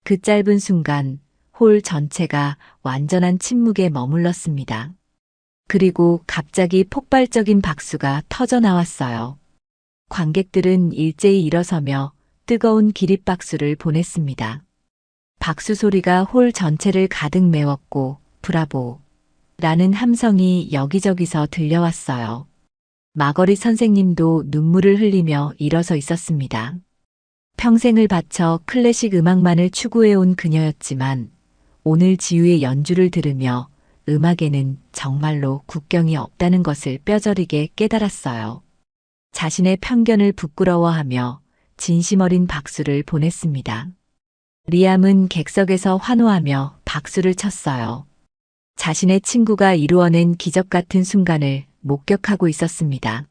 그 짧은 순간 홀 전체가 완전한 침묵에 머물렀습니다. 그리고 갑자기 폭발적인 박수가 터져 나왔어요. 관객들은 일제히 일어서며 뜨거운 기립박수를 보냈습니다. 박수 소리가 홀 전체를 가득 메웠고 브라보! 라는 함성이 여기저기서 들려왔어요. 마거릿 선생님도 눈물을 흘리며 일어서 있었습니다. 평생을 바쳐 클래식 음악만을 추구해온 그녀였지만 오늘 지우의 연주를 들으며 음악에는 정말로 국경이 없다는 것을 뼈저리게 깨달았어요. 자신의 편견을 부끄러워하며 진심 어린 박수를 보냈습니다. 리암은 객석에서 환호하며 박수를 쳤어요. 자신의 친구가 이루어낸 기적 같은 순간을 목격하고 있었습니다.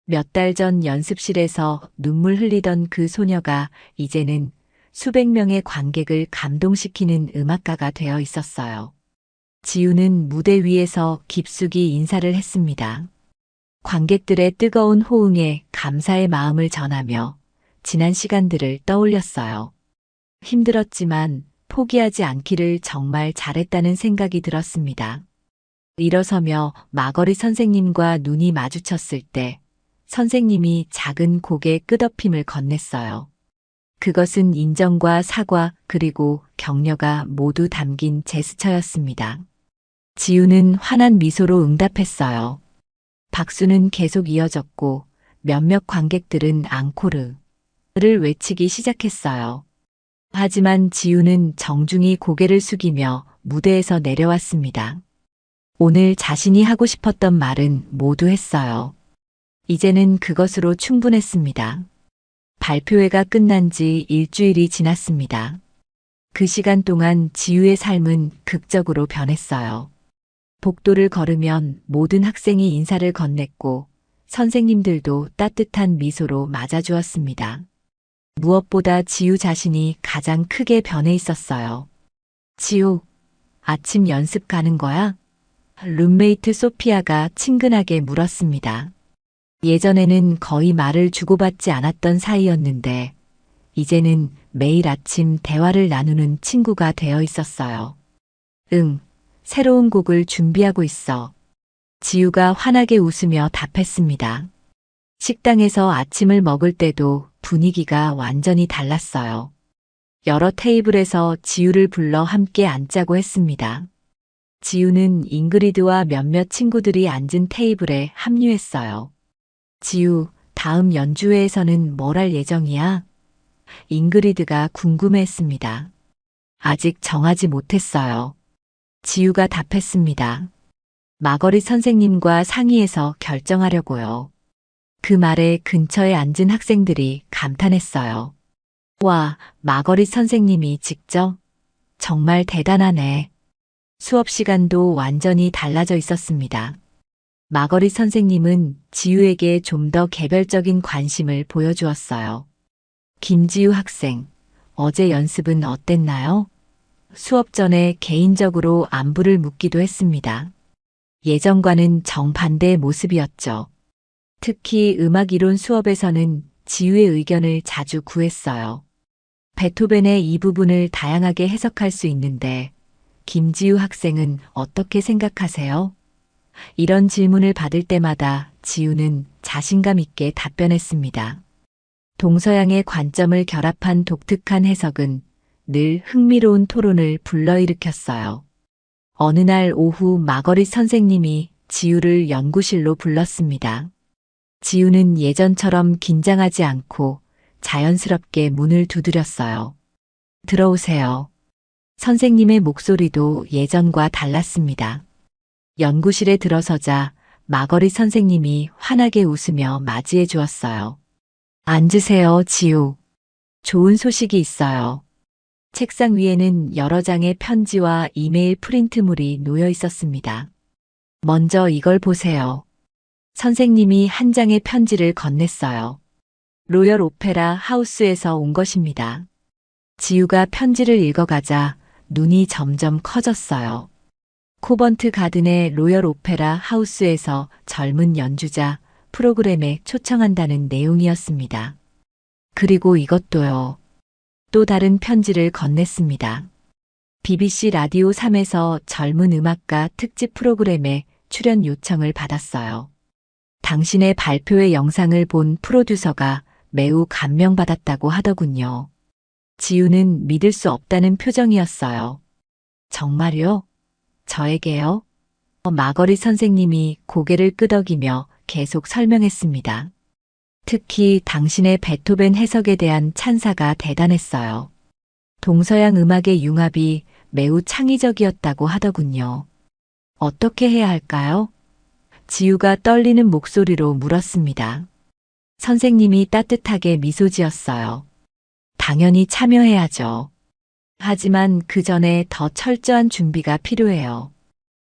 몇 달 전 연습실에서 눈물 흘리던 그 소녀가 이제는 수백 명의 관객을 감동시키는 음악가가 되어 있었어요. 지우는 무대 위에서 깊숙이 인사를 했습니다. 관객들의 뜨거운 호응에 감사의 마음을 전하며 지난 시간들을 떠올렸어요. 힘들었지만 포기하지 않기를 정말 잘했다는 생각이 들었습니다. 일어서며 마거릿 선생님과 눈이 마주쳤을 때 선생님이 작은 고개 끄덕임을 건넸어요. 그것은 인정과 사과 그리고 격려가 모두 담긴 제스처였습니다. 지우는 환한 미소로 응답했어요. 박수는 계속 이어졌고 몇몇 관객들은 앙코르를 외치기 시작했어요. 하지만 지우는 정중히 고개를 숙이며 무대에서 내려왔습니다. 오늘 자신이 하고 싶었던 말은 모두 했어요. 이제는 그것으로 충분했습니다. 발표회가 끝난 지 일주일이 지났습니다. 그 시간 동안 지우의 삶은 극적으로 변했어요. 복도를 걸으면 모든 학생이 인사를 건넸고 선생님들도 따뜻한 미소로 맞아주었습니다. 무엇보다 지우 자신이 가장 크게 변해 있었어요. 지우, 아침 연습 가는 거야? 룸메이트 소피아가 친근하게 물었습니다. 예전에는 거의 말을 주고받지 않았던 사이였는데 이제는 매일 아침 대화를 나누는 친구가 되어 있었어요. 응, 새로운 곡을 준비하고 있어. 지우가 환하게 웃으며 답했습니다. 식당에서 아침을 먹을 때도 분위기가 완전히 달랐어요. 여러 테이블에서 지우를 불러 함께 앉자고 했습니다. 지우는 잉그리드와 몇몇 친구들이 앉은 테이블에 합류했어요. 지우, 다음 연주회에서는 뭘 할 예정이야? 잉그리드가 궁금해했습니다. 아직 정하지 못했어요. 지우가 답했습니다. 마거릿 선생님과 상의해서 결정하려고요. 그 말에 근처에 앉은 학생들이 감탄했어요. 와, 마거릿 선생님이 직접? 정말 대단하네. 수업 시간도 완전히 달라져 있었습니다. 마거릿 선생님은 지우에게 좀 더 개별적인 관심을 보여주었어요. 김지우 학생, 어제 연습은 어땠나요? 수업 전에 개인적으로 안부를 묻기도 했습니다. 예전과는 정반대의 모습이었죠. 특히 음악 이론 수업에서는 지우의 의견을 자주 구했어요. 베토벤의 이 부분을 다양하게 해석할 수 있는데 김지우 학생은 어떻게 생각하세요? 이런 질문을 받을 때마다 지우는 자신감 있게 답변했습니다. 동서양의 관점을 결합한 독특한 해석은 늘 흥미로운 토론을 불러일으켰어요. 어느 날 오후 마거릿 선생님이 지우를 연구실로 불렀습니다. 지우는 예전처럼 긴장하지 않고 자연스럽게 문을 두드렸어요. 들어오세요. 선생님의 목소리도 예전과 달랐습니다. 연구실에 들어서자 마거릿 선생님이 환하게 웃으며 맞이해 주었어요. 앉으세요, 지우. 좋은 소식이 있어요. 책상 위에는 여러 장의 편지와 이메일 프린트물이 놓여 있었습니다. 먼저 이걸 보세요. 선생님이 한 장의 편지를 건넸어요. 로열 오페라 하우스에서 온 것입니다. 지우가 편지를 읽어가자 눈이 점점 커졌어요. 코번트 가든의 로열 오페라 하우스에서 젊은 연주자 프로그램에 초청한다는 내용이었습니다. 그리고 이것도요. 또 다른 편지를 건넸습니다. BBC 라디오 3에서 젊은 음악가 특집 프로그램에 출연 요청을 받았어요. 당신의 발표회 영상을 본 프로듀서가 매우 감명받았다고 하더군요. 지우는 믿을 수 없다는 표정이었어요. 정말요? 저에게요? 마거릿 선생님이 고개를 끄덕이며 계속 설명했습니다. 특히 당신의 베토벤 해석에 대한 찬사가 대단했어요. 동서양 음악의 융합이 매우 창의적이었다고 하더군요. 어떻게 해야 할까요? 지우가 떨리는 목소리로 물었습니다. 선생님이 따뜻하게 미소 지었어요. 당연히 참여해야죠. 하지만 그 전에 더 철저한 준비가 필요해요.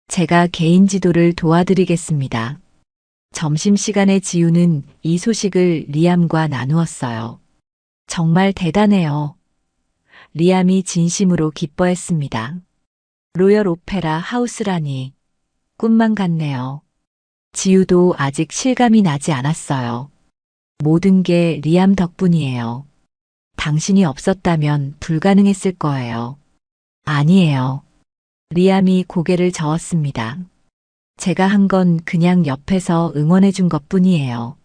제가 개인 지도를 도와드리겠습니다. 점심시간에 지우는 이 소식을 리암과 나누었어요. 정말 대단해요. 리암이 진심으로 기뻐했습니다. 로열 오페라 하우스라니 꿈만 같네요. 지우도 아직 실감이 나지 않았어요. 모든 게 리암 덕분이에요. 당신이 없었다면 불가능했을 거예요. 아니에요. 리암이 고개를 저었습니다. 제가 한 건 그냥 옆에서 응원해 준 것뿐이에요.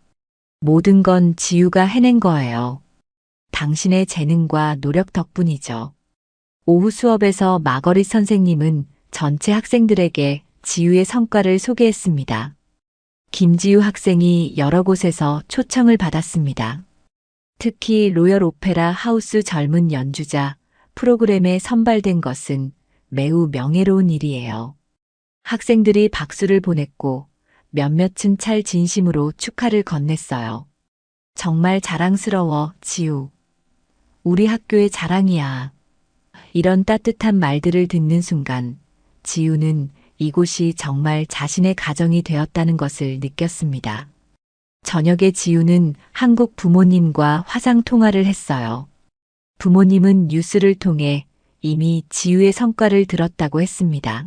모든 건 지우가 해낸 거예요. 당신의 재능과 노력 덕분이죠. 오후 수업에서 마거릿 선생님은 전체 학생들에게 지우의 성과를 소개했습니다. 김지우 학생이 여러 곳에서 초청을 받았습니다. 특히 로열 오페라 하우스 젊은 연주자 프로그램에 선발된 것은 매우 명예로운 일이에요. 학생들이 박수를 보냈고 몇몇은 찰 진심으로 축하를 건넸어요. 정말 자랑스러워, 지우. 우리 학교의 자랑이야. 이런 따뜻한 말들을 듣는 순간 지우는 이곳이 정말 자신의 가정이 되었다는 것을 느꼈습니다. 저녁에 지우는 한국 부모님과 화상 통화를 했어요. 부모님은 뉴스를 통해 이미 지우의 성과를 들었다고 했습니다.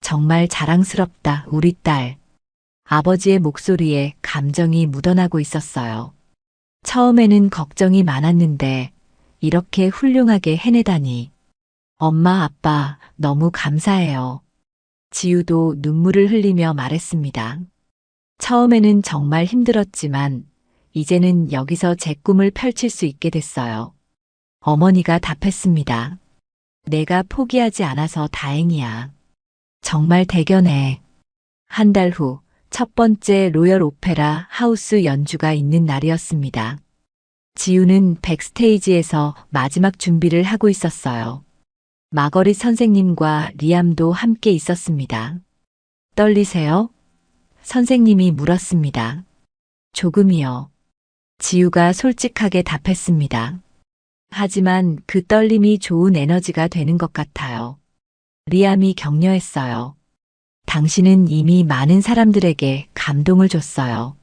정말 자랑스럽다, 우리 딸. 아버지의 목소리에 감정이 묻어나고 있었어요. 처음에는 걱정이 많았는데 이렇게 훌륭하게 해내다니. 엄마, 아빠, 너무 감사해요. 지우도 눈물을 흘리며 말했습니다. 처음에는 정말 힘들었지만 이제는 여기서 제 꿈을 펼칠 수 있게 됐어요. 어머니가 답했습니다. 내가 포기하지 않아서 다행이야. 정말 대견해. 한 달 후 첫 번째 로열 오페라 하우스 연주가 있는 날이었습니다. 지우는 백스테이지에서 마지막 준비를 하고 있었어요. 마거릿 선생님과 리암도 함께 있었습니다. 떨리세요? 선생님이 물었습니다. 조금이요. 지우가 솔직하게 답했습니다. 하지만 그 떨림이 좋은 에너지가 되는 것 같아요. 리암이 격려했어요. 당신은 이미 많은 사람들에게 감동을 줬어요.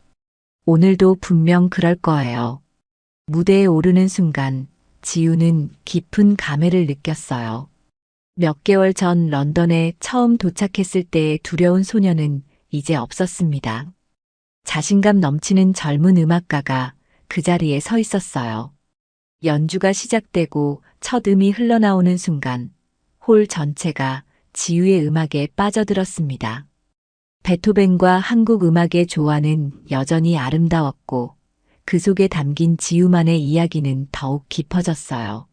오늘도 분명 그럴 거예요. 무대에 오르는 순간 지우는 깊은 감회를 느꼈어요. 몇 개월 전 런던에 처음 도착했을 때의 두려운 소녀는 이제 없었습니다. 자신감 넘치는 젊은 음악가가 그 자리에 서 있었어요. 연주가 시작되고 첫 음이 흘러나오는 순간 홀 전체가 지우의 음악에 빠져들었습니다. 베토벤과 한국 음악의 조화는 여전히 아름다웠고 그 속에 담긴 지우만의 이야기는 더욱 깊어졌어요.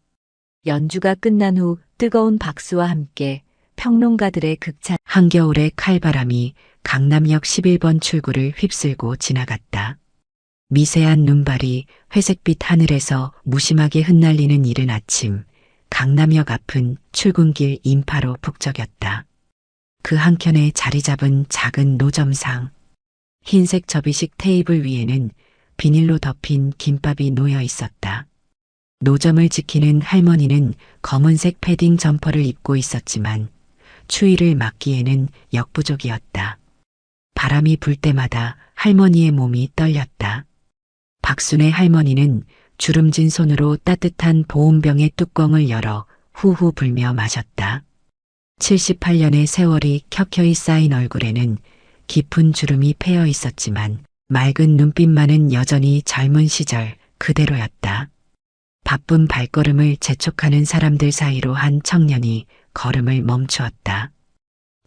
연주가 끝난 후 뜨거운 박수와 함께 평론가들의 극찬 한겨울의 칼바람이 강남역 11번 출구를 휩쓸고 지나갔다. 미세한 눈발이 회색빛 하늘에서 무심하게 흩날리는 이른 아침, 강남역 앞은 출근길 인파로 북적였다. 그 한켠에 자리 잡은 작은 노점상, 흰색 접이식 테이블 위에는 비닐로 덮인 김밥이 놓여 있었다. 노점을 지키는 할머니는 검은색 패딩 점퍼를 입고 있었지만 추위를 막기에는 역부족이었다. 바람이 불 때마다 할머니의 몸이 떨렸다. 박순의 할머니는 주름진 손으로 따뜻한 보온병의 뚜껑을 열어 후후 불며 마셨다. 78년의 세월이 켜켜이 쌓인 얼굴에는 깊은 주름이 패여 있었지만 맑은 눈빛만은 여전히 젊은 시절 그대로였다. 바쁜 발걸음을 재촉하는 사람들 사이로 한 청년이 걸음을 멈추었다.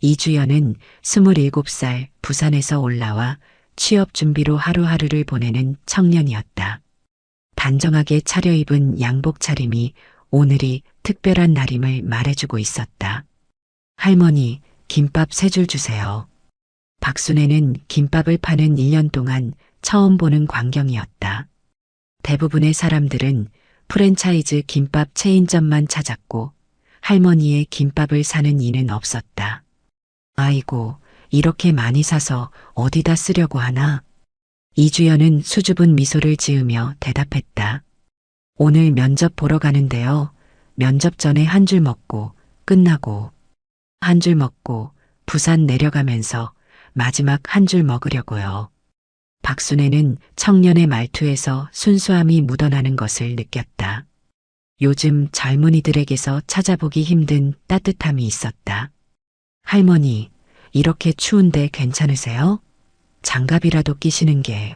이주연은 27살 부산에서 올라와 취업 준비로 하루하루를 보내는 청년이었다. 단정하게 차려입은 양복 차림이 오늘이 특별한 날임을 말해주고 있었다. 할머니, 김밥 3줄 주세요. 박순애는 김밥을 파는 1년 동안 처음 보는 광경이었다. 대부분의 사람들은 프랜차이즈 김밥 체인점만 찾았고 할머니의 김밥을 사는 이는 없었다. 아이고, 이렇게 많이 사서 어디다 쓰려고 하나? 이주연은 수줍은 미소를 지으며 대답했다. 오늘 면접 보러 가는데요. 면접 전에 한 줄 먹고 끝나고 한 줄 먹고 부산 내려가면서 마지막 한 줄 먹으려고요. 박순애는 청년의 말투에서 순수함이 묻어나는 것을 느꼈다. 요즘 젊은이들에게서 찾아보기 힘든 따뜻함이 있었다. 할머니, 이렇게 추운데 괜찮으세요? 장갑이라도 끼시는 게.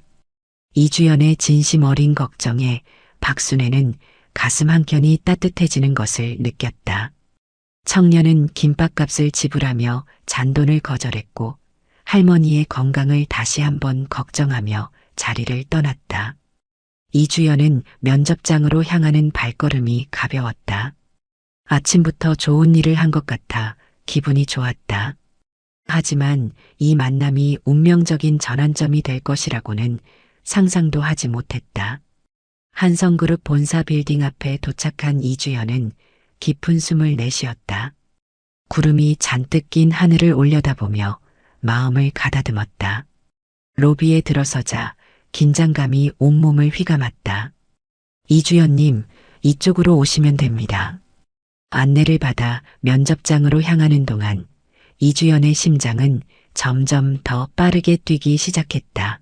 이주연의 진심 어린 걱정에 박순애는 가슴 한켠이 따뜻해지는 것을 느꼈다. 청년은 김밥값을 지불하며 잔돈을 거절했고 할머니의 건강을 다시 한번 걱정하며 자리를 떠났다. 이주연은 면접장으로 향하는 발걸음이 가벼웠다. 아침부터 좋은 일을 한 것 같아 기분이 좋았다. 하지만 이 만남이 운명적인 전환점이 될 것이라고는 상상도 하지 못했다. 한성그룹 본사 빌딩 앞에 도착한 이주연은 깊은 숨을 내쉬었다. 구름이 잔뜩 낀 하늘을 올려다보며 마음을 가다듬었다. 로비에 들어서자 긴장감이 온몸을 휘감았다. 이주연님, 이쪽으로 오시면 됩니다. 안내를 받아 면접장으로 향하는 동안 이주연의 심장은 점점 더 빠르게 뛰기 시작했다.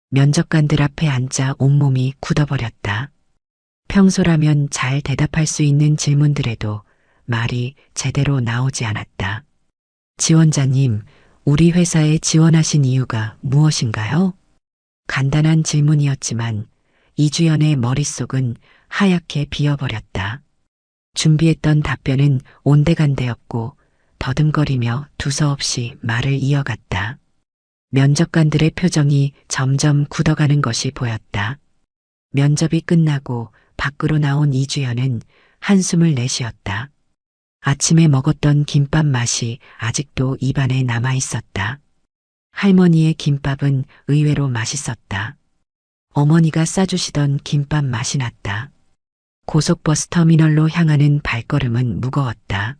면접관들 앞에 앉아 온몸이 굳어버렸다. 평소라면 잘 대답할 수 있는 질문들에도 말이 제대로 나오지 않았다. 지원자님, 우리 회사에 지원하신 이유가 무엇인가요? 간단한 질문이었지만 이주연의 머릿속은 하얗게 비어버렸다. 준비했던 답변은 온데간데였고 더듬거리며 두서없이 말을 이어갔다. 면접관들의 표정이 점점 굳어가는 것이 보였다. 면접이 끝나고 밖으로 나온 이주연은 한숨을 내쉬었다. 아침에 먹었던 김밥 맛이 아직도 입안에 남아 있었다. 할머니의 김밥은 의외로 맛있었다. 어머니가 싸주시던 김밥 맛이 났다. 고속버스 터미널로 향하는 발걸음은 무거웠다.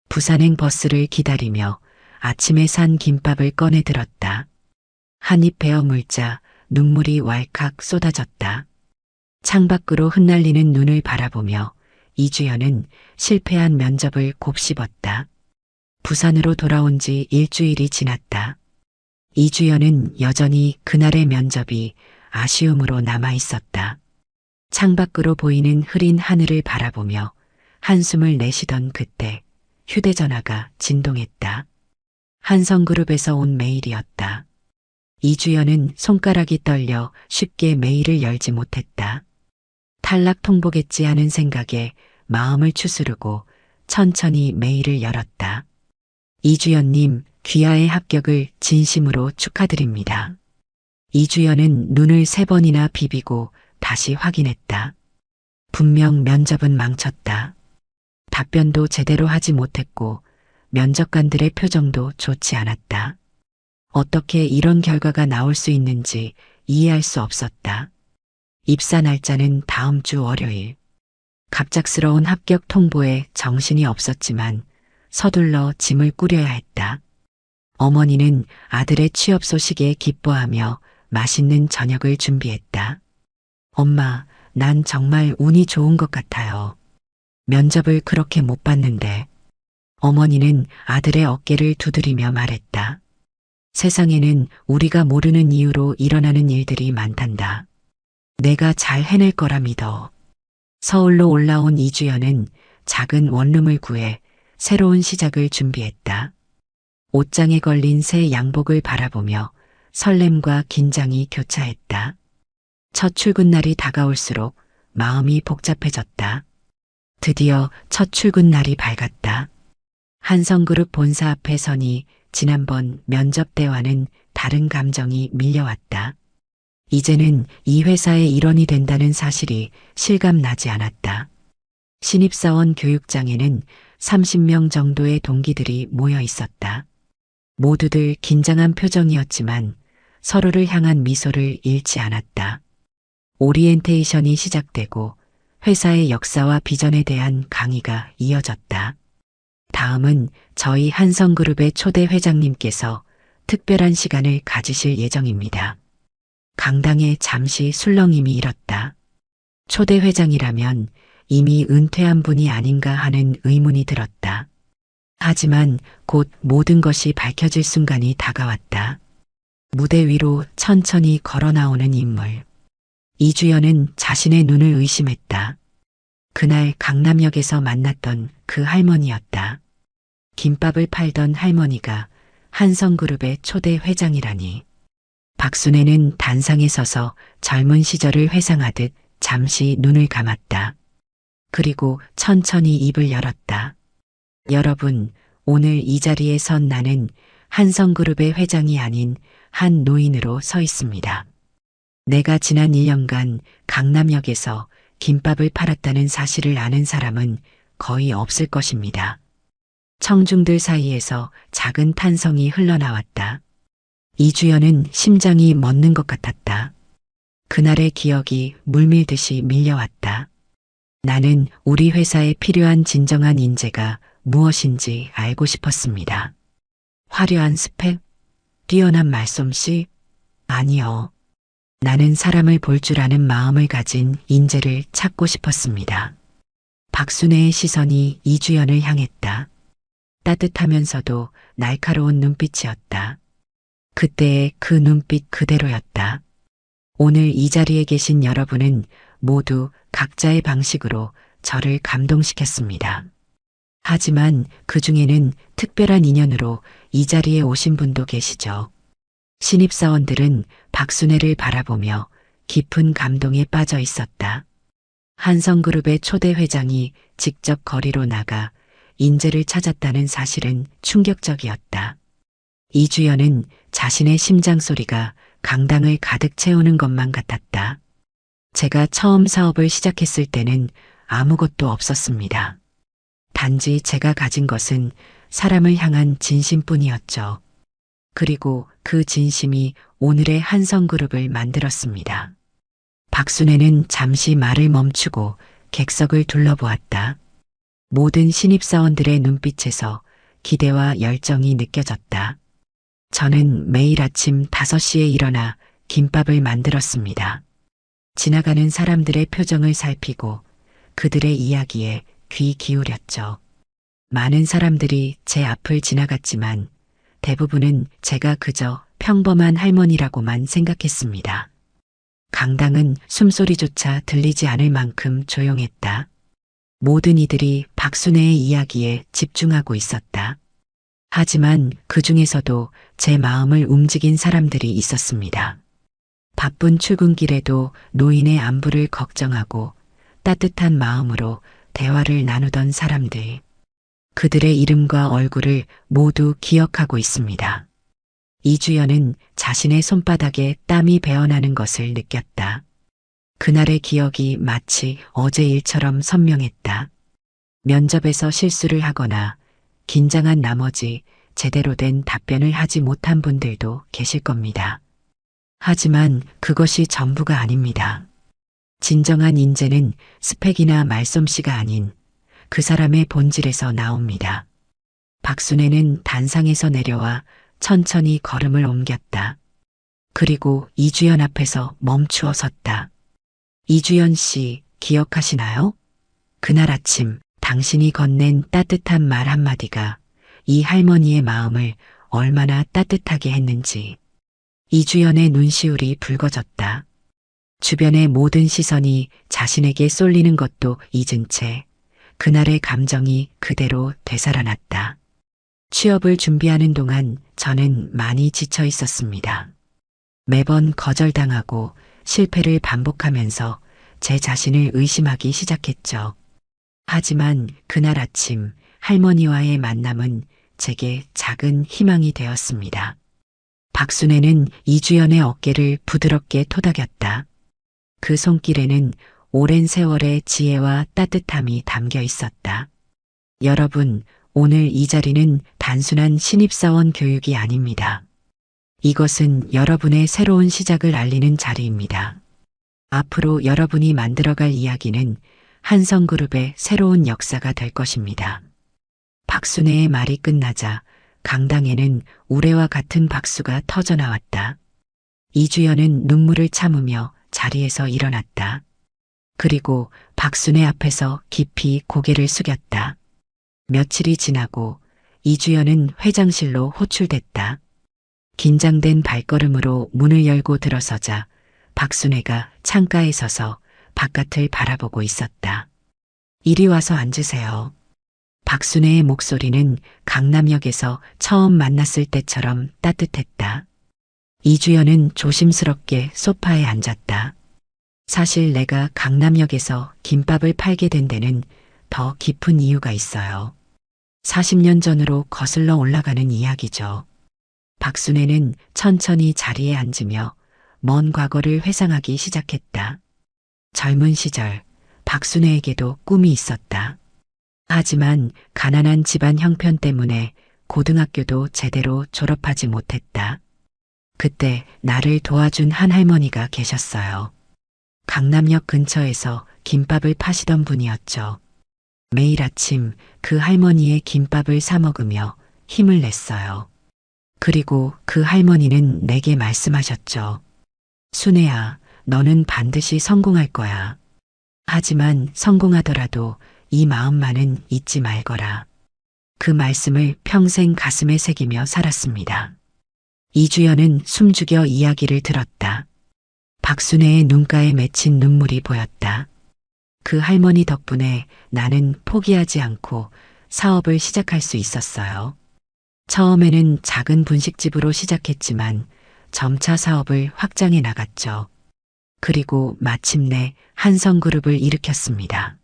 부산행 버스를 기다리며 아침에 산 김밥을 꺼내 들었다. 한 입 베어 물자 눈물이 왈칵 쏟아졌다. 창밖으로 흩날리는 눈을 바라보며 이주연은 실패한 면접을 곱씹었다. 부산으로 돌아온 지 일주일이 지났다. 이주연은 여전히 그날의 면접이 아쉬움으로 남아 있었다. 창밖으로 보이는 흐린 하늘을 바라보며 한숨을 내쉬던 그때 휴대전화가 진동했다. 한성그룹에서 온 메일이었다. 이주연은 손가락이 떨려 쉽게 메일을 열지 못했다. 탈락 통보겠지 하는 생각에 마음을 추스르고 천천히 메일을 열었다. 이주연님, 귀하의 합격을 진심으로 축하드립니다. 이주연은 눈을 3번이나 비비고 다시 확인했다. 분명 면접은 망쳤다. 답변도 제대로 하지 못했고 면접관들의 표정도 좋지 않았다. 어떻게 이런 결과가 나올 수 있는지 이해할 수 없었다. 입사 날짜는 다음 주 월요일. 갑작스러운 합격 통보에 정신이 없었지만 서둘러 짐을 꾸려야 했다. 어머니는 아들의 취업 소식에 기뻐하며 맛있는 저녁을 준비했다. 엄마, 난 정말 운이 좋은 것 같아요. 면접을 그렇게 못 봤는데. 어머니는 아들의 어깨를 두드리며 말했다. 세상에는 우리가 모르는 이유로 일어나는 일들이 많단다. 내가 잘 해낼 거라 믿어. 서울로 올라온 이주연은 작은 원룸을 구해 새로운 시작을 준비했다. 옷장에 걸린 새 양복을 바라보며 설렘과 긴장이 교차했다. 첫 출근 날이 다가올수록 마음이 복잡해졌다. 드디어 첫 출근 날이 밝았다. 한성그룹 본사 앞에 서니 지난번 면접 때와는 다른 감정이 밀려왔다. 이제는 이 회사의 일원이 된다는 사실이 실감나지 않았다. 신입사원 교육장에는 30명 정도의 동기들이 모여 있었다. 모두들 긴장한 표정이었지만 서로를 향한 미소를 잃지 않았다. 오리엔테이션이 시작되고 회사의 역사와 비전에 대한 강의가 이어졌다. 다음은 저희 한성그룹의 초대 회장님께서 특별한 시간을 가지실 예정입니다. 강당에 잠시 술렁임이 일었다. 초대 회장이라면 이미 은퇴한 분이 아닌가 하는 의문이 들었다. 하지만 곧 모든 것이 밝혀질 순간이 다가왔다. 무대 위로 천천히 걸어 나오는 인물. 이주연은 자신의 눈을 의심했다. 그날 강남역에서 만났던 그 할머니였다. 김밥을 팔던 할머니가 한성그룹의 초대 회장이라니. 박순애는 단상에 서서 젊은 시절을 회상하듯 잠시 눈을 감았다. 그리고 천천히 입을 열었다. 여러분, 오늘 이 자리에 선 나는 한성그룹의 회장이 아닌 한 노인으로 서 있습니다. 내가 지난 1년간 강남역에서 김밥을 팔았다는 사실을 아는 사람은 거의 없을 것입니다. 청중들 사이에서 작은 탄성이 흘러나왔다. 이주연은 심장이 멎는 것 같았다. 그날의 기억이 물밀듯이 밀려왔다. 나는 우리 회사에 필요한 진정한 인재가 무엇인지 알고 싶었습니다. 화려한 스펙? 뛰어난 말솜씨? 아니요. 나는 사람을 볼 줄 아는 마음을 가진 인재를 찾고 싶었습니다. 박순애의 시선이 이주연을 향했다. 따뜻하면서도 날카로운 눈빛이었다. 그때의 그 눈빛 그대로였다. 오늘 이 자리에 계신 여러분은 모두 각자의 방식으로 저를 감동시켰습니다. 하지만 그 중에는 특별한 인연으로 이 자리에 오신 분도 계시죠. 신입사원들은 박순애를 바라보며 깊은 감동에 빠져 있었다. 한성그룹의 초대 회장이 직접 거리로 나가 인재를 찾았다는 사실은 충격적이었다. 이주연은 자신의 심장 소리가 강당을 가득 채우는 것만 같았다. 제가 처음 사업을 시작했을 때는 아무것도 없었습니다. 단지 제가 가진 것은 사람을 향한 진심뿐이었죠. 그리고 그 진심이 오늘의 한성그룹을 만들었습니다. 박순애는 잠시 말을 멈추고 객석을 둘러보았다. 모든 신입사원들의 눈빛에서 기대와 열정이 느껴졌다. 저는 매일 아침 5시에 일어나 김밥을 만들었습니다. 지나가는 사람들의 표정을 살피고 그들의 이야기에 귀 기울였죠. 많은 사람들이 제 앞을 지나갔지만 대부분은 제가 그저 평범한 할머니라고만 생각했습니다. 강당은 숨소리조차 들리지 않을 만큼 조용했다. 모든 이들이 박순애의 이야기에 집중하고 있었다. 하지만 그 중에서도 제 마음을 움직인 사람들이 있었습니다. 바쁜 출근길에도 노인의 안부를 걱정하고 따뜻한 마음으로 대화를 나누던 사람들. 그들의 이름과 얼굴을 모두 기억하고 있습니다. 이주연은 자신의 손바닥에 땀이 배어나는 것을 느꼈다. 그날의 기억이 마치 어제 일처럼 선명했다. 면접에서 실수를 하거나 긴장한 나머지 제대로 된 답변을 하지 못한 분들도 계실 겁니다. 하지만 그것이 전부가 아닙니다. 진정한 인재는 스펙이나 말솜씨가 아닌 그 사람의 본질에서 나옵니다. 박순애는 단상에서 내려와 천천히 걸음을 옮겼다. 그리고 이주연 앞에서 멈추어 섰다. 이주연 씨, 기억하시나요? 그날 아침 당신이 건넨 따뜻한 말 한마디가 이 할머니의 마음을 얼마나 따뜻하게 했는지. 이주연의 눈시울이 붉어졌다. 주변의 모든 시선이 자신에게 쏠리는 것도 잊은 채 그날의 감정이 그대로 되살아났다. 취업을 준비하는 동안 저는 많이 지쳐 있었습니다. 매번 거절당하고 실패를 반복하면서 제 자신을 의심하기 시작했죠. 하지만 그날 아침 할머니와의 만남은 제게 작은 희망이 되었습니다. 박순애는 이주연의 어깨를 부드럽게 토닥였다. 그 손길에는 오랜 세월의 지혜와 따뜻함이 담겨 있었다. 여러분, 오늘 이 자리는 단순한 신입사원 교육이 아닙니다. 이것은 여러분의 새로운 시작을 알리는 자리입니다. 앞으로 여러분이 만들어갈 이야기는 한성그룹의 새로운 역사가 될 것입니다. 박순애의 말이 끝나자 강당에는 우레와 같은 박수가 터져나왔다. 이주연은 눈물을 참으며 자리에서 일어났다. 그리고 박순애 앞에서 깊이 고개를 숙였다. 며칠이 지나고 이주연은 회장실로 호출됐다. 긴장된 발걸음으로 문을 열고 들어서자 박순애가 창가에 서서 바깥을 바라보고 있었다. 이리 와서 앉으세요. 박순애의 목소리는 강남역에서 처음 만났을 때처럼 따뜻했다. 이주연은 조심스럽게 소파에 앉았다. 사실 내가 강남역에서 김밥을 팔게 된 데는 더 깊은 이유가 있어요. 40년 전으로 거슬러 올라가는 이야기죠. 박순애는 천천히 자리에 앉으며 먼 과거를 회상하기 시작했다. 젊은 시절 박순애에게도 꿈이 있었다. 하지만 가난한 집안 형편 때문에 고등학교도 제대로 졸업하지 못했다. 그때 나를 도와준 한 할머니가 계셨어요. 강남역 근처에서 김밥을 파시던 분이었죠. 매일 아침 그 할머니의 김밥을 사 먹으며 힘을 냈어요. 그리고 그 할머니는 내게 말씀하셨죠. 순애야, 너는 반드시 성공할 거야. 하지만 성공하더라도 이 마음만은 잊지 말거라. 그 말씀을 평생 가슴에 새기며 살았습니다. 이주연은 숨죽여 이야기를 들었다. 박순애의 눈가에 맺힌 눈물이 보였다. 그 할머니 덕분에 나는 포기하지 않고 사업을 시작할 수 있었어요. 처음에는 작은 분식집으로 시작했지만 점차 사업을 확장해 나갔죠. 그리고 마침내 한성그룹을 일으켰습니다.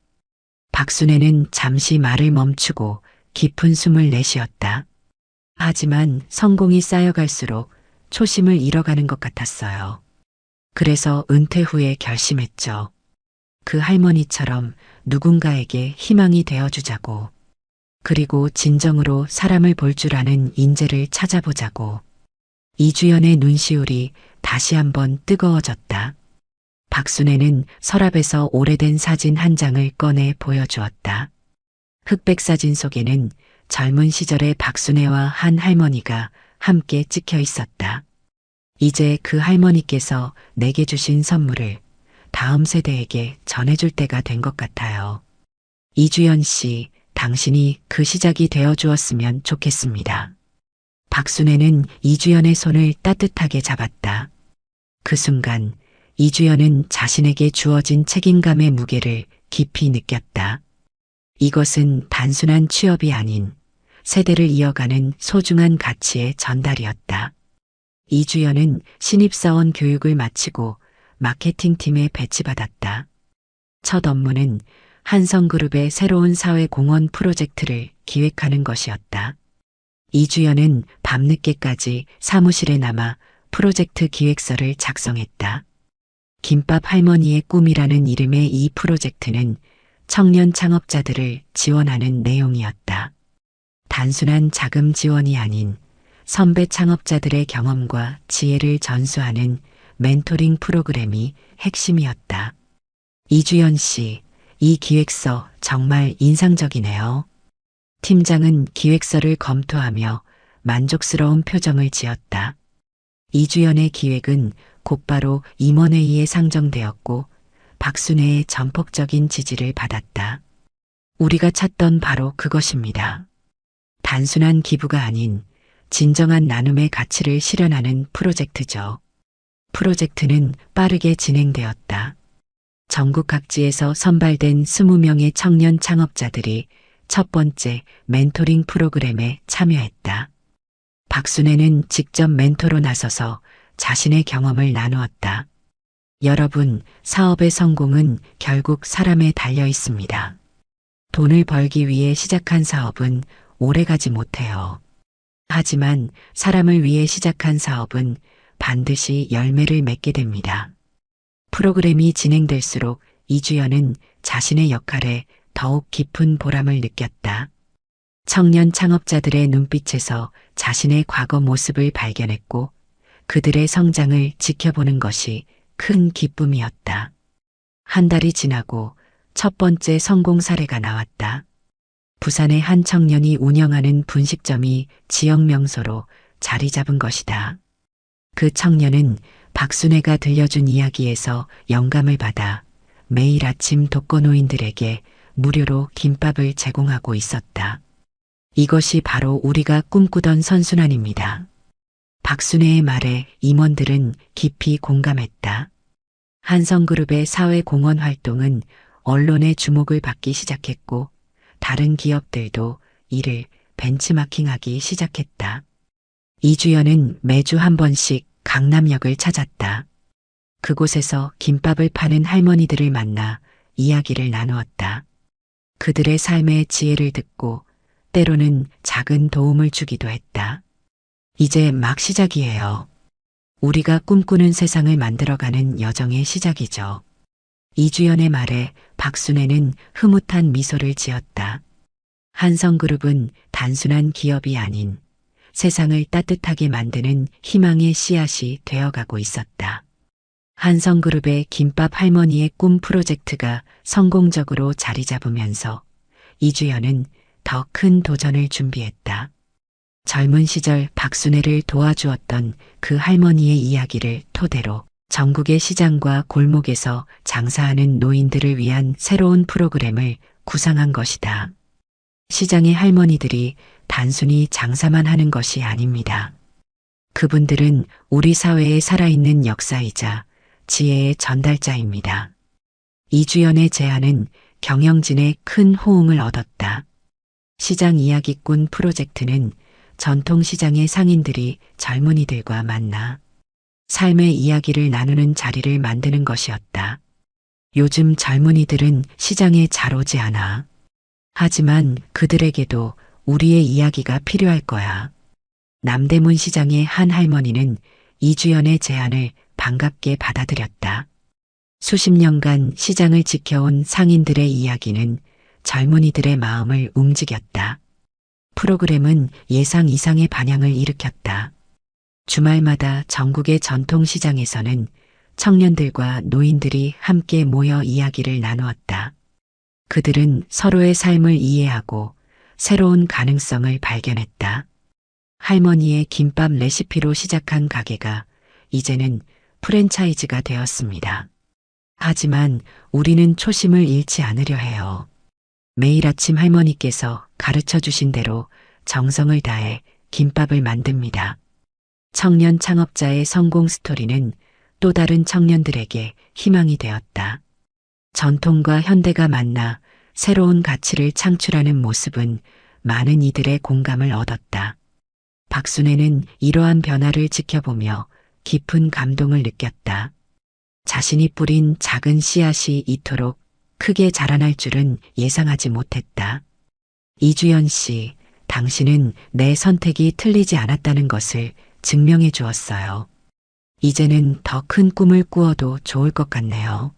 박순애는 잠시 말을 멈추고 깊은 숨을 내쉬었다. 하지만 성공이 쌓여갈수록 초심을 잃어가는 것 같았어요. 그래서 은퇴 후에 결심했죠. 그 할머니처럼 누군가에게 희망이 되어주자고. 그리고 진정으로 사람을 볼 줄 아는 인재를 찾아보자고. 이주연의 눈시울이 다시 한번 뜨거워졌다. 박순애는 서랍에서 오래된 사진 한 장을 꺼내 보여주었다. 흑백 사진 속에는 젊은 시절의 박순애와 한 할머니가 함께 찍혀 있었다. 이제 그 할머니께서 내게 주신 선물을 다음 세대에게 전해줄 때가 된 것 같아요. 이주연 씨, 당신이 그 시작이 되어 주었으면 좋겠습니다. 박순애는 이주연의 손을 따뜻하게 잡았다. 그 순간 이주연은 자신에게 주어진 책임감의 무게를 깊이 느꼈다. 이것은 단순한 취업이 아닌 세대를 이어가는 소중한 가치의 전달이었다. 이주연은 신입사원 교육을 마치고 마케팅팀에 배치받았다. 첫 업무는 한성그룹의 새로운 사회공헌 프로젝트를 기획하는 것이었다. 이주연은 밤늦게까지 사무실에 남아 프로젝트 기획서를 작성했다. 김밥 할머니의 꿈이라는 이름의 이 프로젝트는 청년 창업자들을 지원하는 내용이었다. 단순한 자금 지원이 아닌 선배 창업자들의 경험과 지혜를 전수하는 멘토링 프로그램이 핵심이었다. 이주연 씨, 이 기획서 정말 인상적이네요. 팀장은 기획서를 검토하며 만족스러운 표정을 지었다. 이주연의 기획은 곧바로 임원회의에 상정되었고 박순애의 전폭적인 지지를 받았다. 우리가 찾던 바로 그것입니다. 단순한 기부가 아닌 진정한 나눔의 가치를 실현하는 프로젝트죠. 프로젝트는 빠르게 진행되었다. 전국 각지에서 선발된 20명의 청년 창업자들이 첫 번째 멘토링 프로그램에 참여했다. 박순애는 직접 멘토로 나서서 자신의 경험을 나누었다. 여러분, 사업의 성공은 결국 사람에 달려 있습니다. 돈을 벌기 위해 시작한 사업은 오래가지 못해요. 하지만 사람을 위해 시작한 사업은 반드시 열매를 맺게 됩니다. 프로그램이 진행될수록 이주연은 자신의 역할에 더욱 깊은 보람을 느꼈다. 청년 창업자들의 눈빛에서 자신의 과거 모습을 발견했고 그들의 성장을 지켜보는 것이 큰 기쁨이었다. 한 달이 지나고 첫 번째 성공 사례가 나왔다. 부산의 한 청년이 운영하는 분식점이 지역 명소로 자리 잡은 것이다. 그 청년은 박순애가 들려준 이야기에서 영감을 받아 매일 아침 독거노인들에게 무료로 김밥을 제공하고 있었다. 이것이 바로 우리가 꿈꾸던 선순환입니다. 박순애의 말에 임원들은 깊이 공감했다. 한성그룹의 사회공헌 활동은 언론의 주목을 받기 시작했고 다른 기업들도 이를 벤치마킹하기 시작했다. 이주연은 매주 한 번씩 강남역을 찾았다. 그곳에서 김밥을 파는 할머니들을 만나 이야기를 나누었다. 그들의 삶의 지혜를 듣고 때로는 작은 도움을 주기도 했다. 이제 막 시작이에요. 우리가 꿈꾸는 세상을 만들어가는 여정의 시작이죠. 이주연의 말에 박순애는 흐뭇한 미소를 지었다. 한성그룹은 단순한 기업이 아닌 세상을 따뜻하게 만드는 희망의 씨앗이 되어가고 있었다. 한성그룹의 김밥 할머니의 꿈 프로젝트가 성공적으로 자리 잡으면서 이주연은 더 큰 도전을 준비했다. 젊은 시절 박순애를 도와주었던 그 할머니의 이야기를 토대로 전국의 시장과 골목에서 장사하는 노인들을 위한 새로운 프로그램을 구상한 것이다. 시장의 할머니들이 단순히 장사만 하는 것이 아닙니다. 그분들은 우리 사회에 살아있는 역사이자 지혜의 전달자입니다. 이주연의 제안은 경영진의 큰 호응을 얻었다. 시장 이야기꾼 프로젝트는 전통시장의 상인들이 젊은이들과 만나 삶의 이야기를 나누는 자리를 만드는 것이었다. 요즘 젊은이들은 시장에 잘 오지 않아. 하지만 그들에게도 우리의 이야기가 필요할 거야. 남대문 시장의 한 할머니는 이주연의 제안을 반갑게 받아들였다. 수십 년간 시장을 지켜온 상인들의 이야기는 젊은이들의 마음을 움직였다. 프로그램은 예상 이상의 반향을 일으켰다. 주말마다 전국의 전통시장에서는 청년들과 노인들이 함께 모여 이야기를 나누었다. 그들은 서로의 삶을 이해하고 새로운 가능성을 발견했다. 할머니의 김밥 레시피로 시작한 가게가 이제는 프랜차이즈가 되었습니다. 하지만 우리는 초심을 잃지 않으려 해요. 매일 아침 할머니께서 가르쳐 주신 대로 정성을 다해 김밥을 만듭니다. 청년 창업자의 성공 스토리는 또 다른 청년들에게 희망이 되었다. 전통과 현대가 만나 새로운 가치를 창출하는 모습은 많은 이들의 공감을 얻었다. 박순애는 이러한 변화를 지켜보며 깊은 감동을 느꼈다. 자신이 뿌린 작은 씨앗이 이토록 크게 자라날 줄은 예상하지 못했다. 이주연 씨, 당신은 내 선택이 틀리지 않았다는 것을 증명해 주었어요. 이제는 더 큰 꿈을 꾸어도 좋을 것 같네요.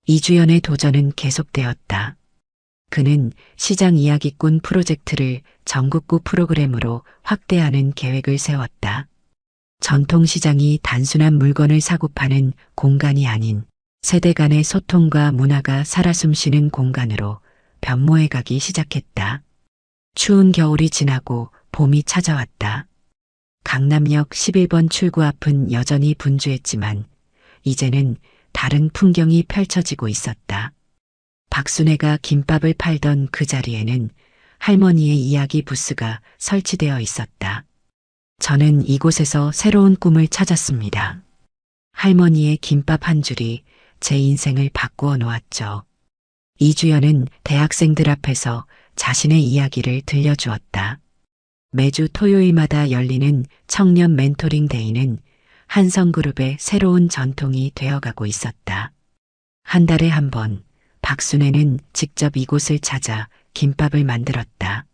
이주연의 도전은 계속되었다. 그는 시장 이야기꾼 프로젝트를 전국구 프로그램으로 확대하는 계획을 세웠다. 전통시장이 단순한 물건을 사고 파는 공간이 아닌 세대 간의 소통과 문화가 살아 숨쉬는 공간으로 변모해 가기 시작했다. 추운 겨울이 지나고 봄이 찾아왔다. 강남역 11번 출구 앞은 여전히 분주했지만 이제는 다른 풍경이 펼쳐지고 있었다. 박순애가 김밥을 팔던 그 자리에는 할머니의 이야기 부스가 설치되어 있었다. 저는 이곳에서 새로운 꿈을 찾았습니다. 할머니의 김밥 한 줄이 제 인생을 바꾸어 놓았죠. 이주연은 대학생들 앞에서 자신의 이야기를 들려주었다. 매주 토요일마다 열리는 청년 멘토링 데이는 한성그룹의 새로운 전통이 되어가고 있었다. 한 달에 한 번 박순애는 직접 이곳을 찾아 김밥을 만들었다.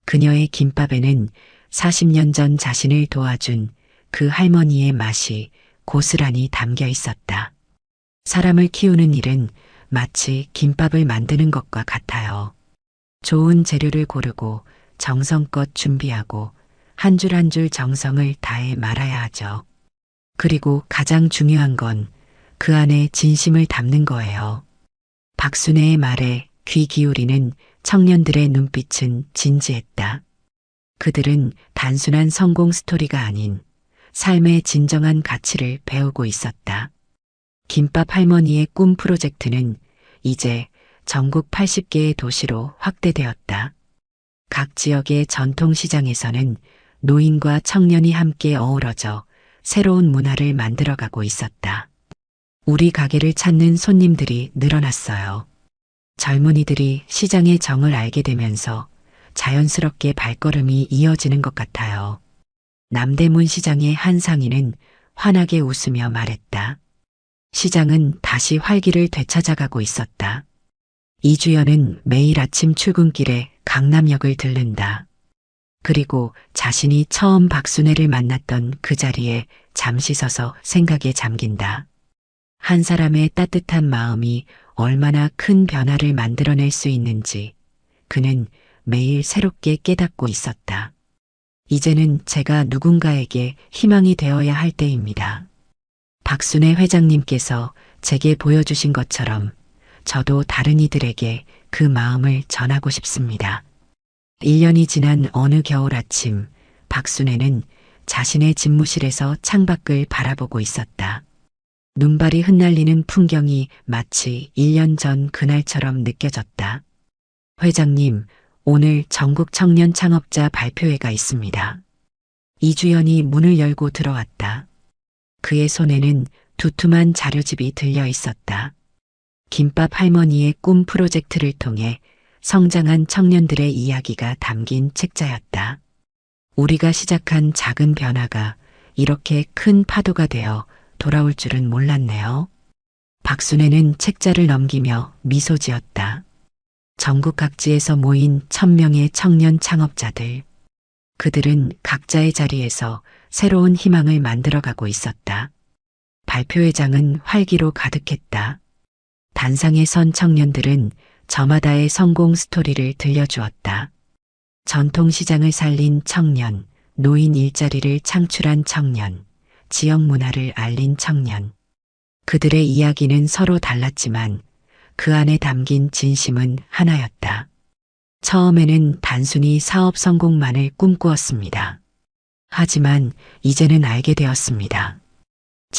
그녀의 김밥에는 40년 전 자신을 도와준 그 할머니의 맛이 고스란히 담겨 있었다. 사람을 키우는 일은 마치 김밥을 만드는 것과 같아요. 좋은 재료를 고르고 정성껏 준비하고 한 줄 한 줄 정성을 다해 말아야 하죠. 그리고 가장 중요한 건 그 안에 진심을 담는 거예요. 박순애의 말에 귀 기울이는 청년들의 눈빛은 진지했다. 그들은 단순한 성공 스토리가 아닌 삶의 진정한 가치를 배우고 있었다. 김밥 할머니의 꿈 프로젝트는 이제 전국 80개의 도시로 확대되었다. 각 지역의 전통시장에서는 노인과 청년이 함께 어우러져 새로운 문화를 만들어가고 있었다. 우리 가게를 찾는 손님들이 늘어났어요. 젊은이들이 시장의 정을 알게 되면서 자연스럽게 발걸음이 이어지는 것 같아요. 남대문 시장의 한 상인은 환하게 웃으며 말했다. 시장은 다시 활기를 되찾아가고 있었다. 이주연은 매일 아침 출근길에 강남역을 들른다. 그리고 자신이 처음 박순애를 만났던 그 자리에 잠시 서서 생각에 잠긴다. 한 사람의 따뜻한 마음이 얼마나 큰 변화를 만들어낼 수 있는지 그는 매일 새롭게 깨닫고 있었다. 이제는 제가 누군가에게 희망이 되어야 할 때입니다. 박순애 회장님께서 제게 보여주신 것처럼 저도 다른 이들에게 그 마음을 전하고 싶습니다. 1년이 지난 어느 겨울 아침, 박순애는 자신의 집무실에서 창밖을 바라보고 있었다. 눈발이 흩날리는 풍경이 마치 1년 전 그날처럼 느껴졌다. 회장님, 오늘 전국 청년 창업자 발표회가 있습니다. 이주연이 문을 열고 들어왔다. 그의 손에는 두툼한 자료집이 들려 있었다. 김밥 할머니의 꿈 프로젝트를 통해 성장한 청년들의 이야기가 담긴 책자였다. 우리가 시작한 작은 변화가 이렇게 큰 파도가 되어 돌아올 줄은 몰랐네요. 박순애는 책자를 넘기며 미소 지었다. 전국 각지에서 모인 1000명의 청년 창업자들. 그들은 각자의 자리에서 새로운 희망을 만들어가고 있었다. 발표회장은 활기로 가득했다. 단상에 선 청년들은 저마다의 성공 스토리를 들려주었다. 전통시장을 살린 청년, 노인 일자리를 창출한 청년, 지역 문화를 알린 청년. 그들의 이야기는 서로 달랐지만 그 안에 담긴 진심은 하나였다. 처음에는 단순히 사업 성공만을 꿈꾸었습니다. 하지만 이제는 알게 되었습니다.